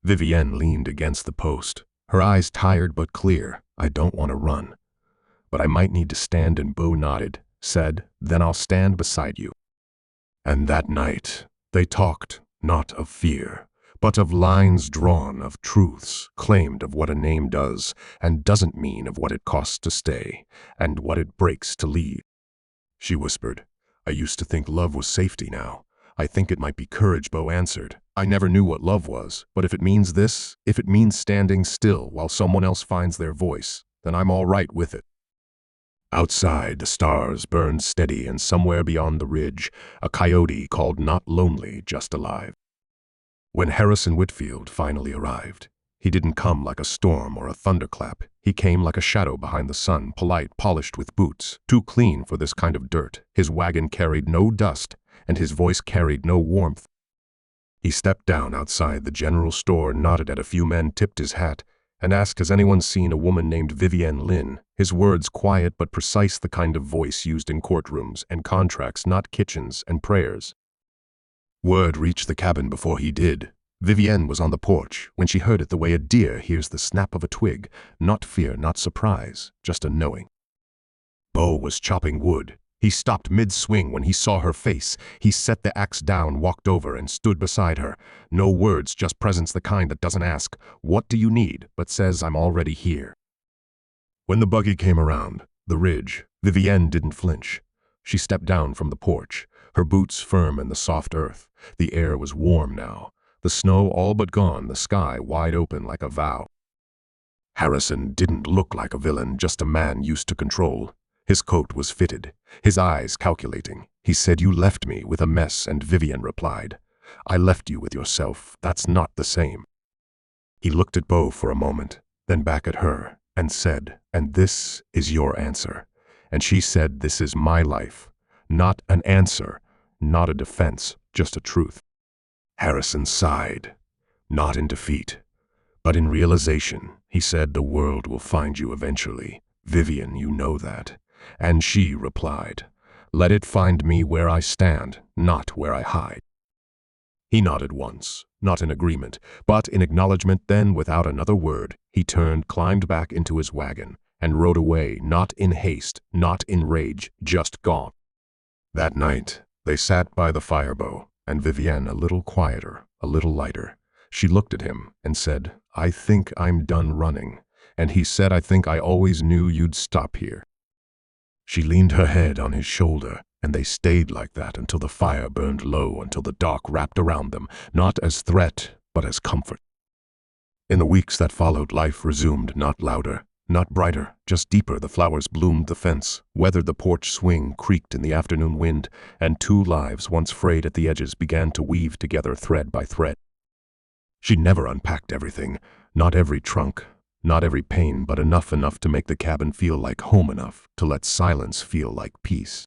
Vivienne leaned against the post, her eyes tired but clear. "I don't want to run, but I might need to stand." And Bo nodded, said, "Then I'll stand beside you." And that night, they talked not of fear, but of lines drawn, of truths claimed, of what a name does and doesn't mean, of what it costs to stay and what it breaks to leave. She whispered, I used to think love was safety now. I think it might be courage, Bo answered. I never knew what love was, but if it means this, if it means standing still while someone else finds their voice, then I'm all right with it. Outside, the stars burned steady, and somewhere beyond the ridge, a coyote called not lonely, just alive. When Harrison Whitfield finally arrived, he didn't come like a storm or a thunderclap. He came like a shadow behind the sun, polite, polished with boots, too clean for this kind of dirt. His wagon carried no dust, and his voice carried no warmth. He stepped down outside the general store, nodded at a few men, tipped his hat, and asked, has anyone seen a woman named Vivienne Lynn? His words quiet but precise, the kind of voice used in courtrooms and contracts, not kitchens and prayers. Word reached the cabin before he did. Vivienne was on the porch when she heard it, the way a deer hears the snap of a twig. Not fear, not surprise, just a knowing. Bo was chopping wood. He stopped mid-swing when he saw her face. He set the axe down, walked over, and stood beside her. No words, just presence, the kind that doesn't ask, what do you need, but says, I'm already here. When the buggy came around the ridge, Vivienne didn't flinch. She stepped down from the porch, her boots firm in the soft earth. The air was warm now, the snow all but gone, the sky wide open like a vow. Harrison didn't look like a villain, just a man used to control. His coat was fitted, his eyes calculating. He said, you left me with a mess, and Vivienne replied, I left you with yourself. That's not the same. He looked at Bo for a moment, then back at her, and said, and this is your answer. And she said, this is my life. Not an answer, not a defense, just a truth. Harrison sighed, not in defeat, but in realization. He said, the world will find you eventually. Vivienne, you know that. And she replied, let it find me where I stand, not where I hide. He nodded once, not in agreement, but in acknowledgement. Then, without another word, he turned, climbed back into his wagon, and rode away, not in haste, not in rage, just gone. That night, they sat by the fire, Bo, and Vivienne a little quieter, a little lighter. She looked at him and said, I think I'm done running. And he said, I think I always knew you'd stop here. She leaned her head on his shoulder, and they stayed like that until the fire burned low, until the dark wrapped around them, not as threat, but as comfort. In the weeks that followed, life resumed, not louder, not brighter, just deeper. The flowers bloomed, the fence weathered, the porch swing creaked in the afternoon wind, and two lives, once frayed at the edges, began to weave together thread by thread. She never unpacked everything, not every trunk, not every pain, but enough to make the cabin feel like home, enough to let silence feel like peace.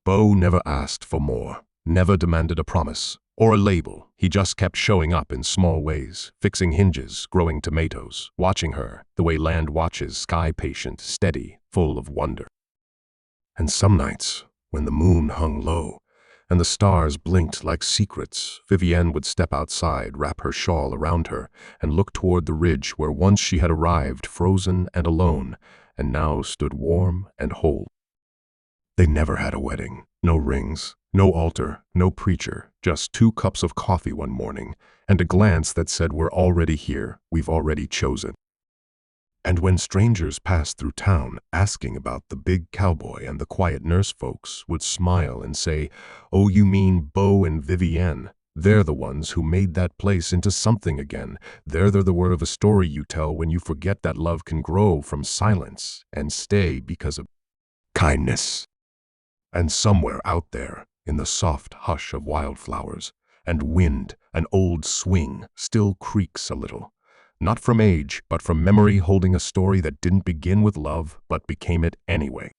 Bo never asked for more, never demanded a promise or a label. He just kept showing up in small ways, fixing hinges, growing tomatoes, watching her the way land watches, sky patient, steady, full of wonder. And some nights, when the moon hung low and the stars blinked like secrets, Vivienne would step outside, wrap her shawl around her, and look toward the ridge where once she had arrived, frozen and alone, and now stood warm and whole. They never had a wedding, no rings, no altar, no preacher, just 2 cups of coffee one morning, and a glance that said, we're already here, we've already chosen. And when strangers passed through town asking about the big cowboy, and the quiet nurse folks would smile and say, oh, you mean Bo and Vivienne? They're the ones who made that place into something again. They're the word of a story you tell when you forget that love can grow from silence and stay because of kindness. And somewhere out there, in the soft hush of wildflowers and wind, an old swing still creaks a little. Not from age, but from memory, holding a story that didn't begin with love, but became it anyway.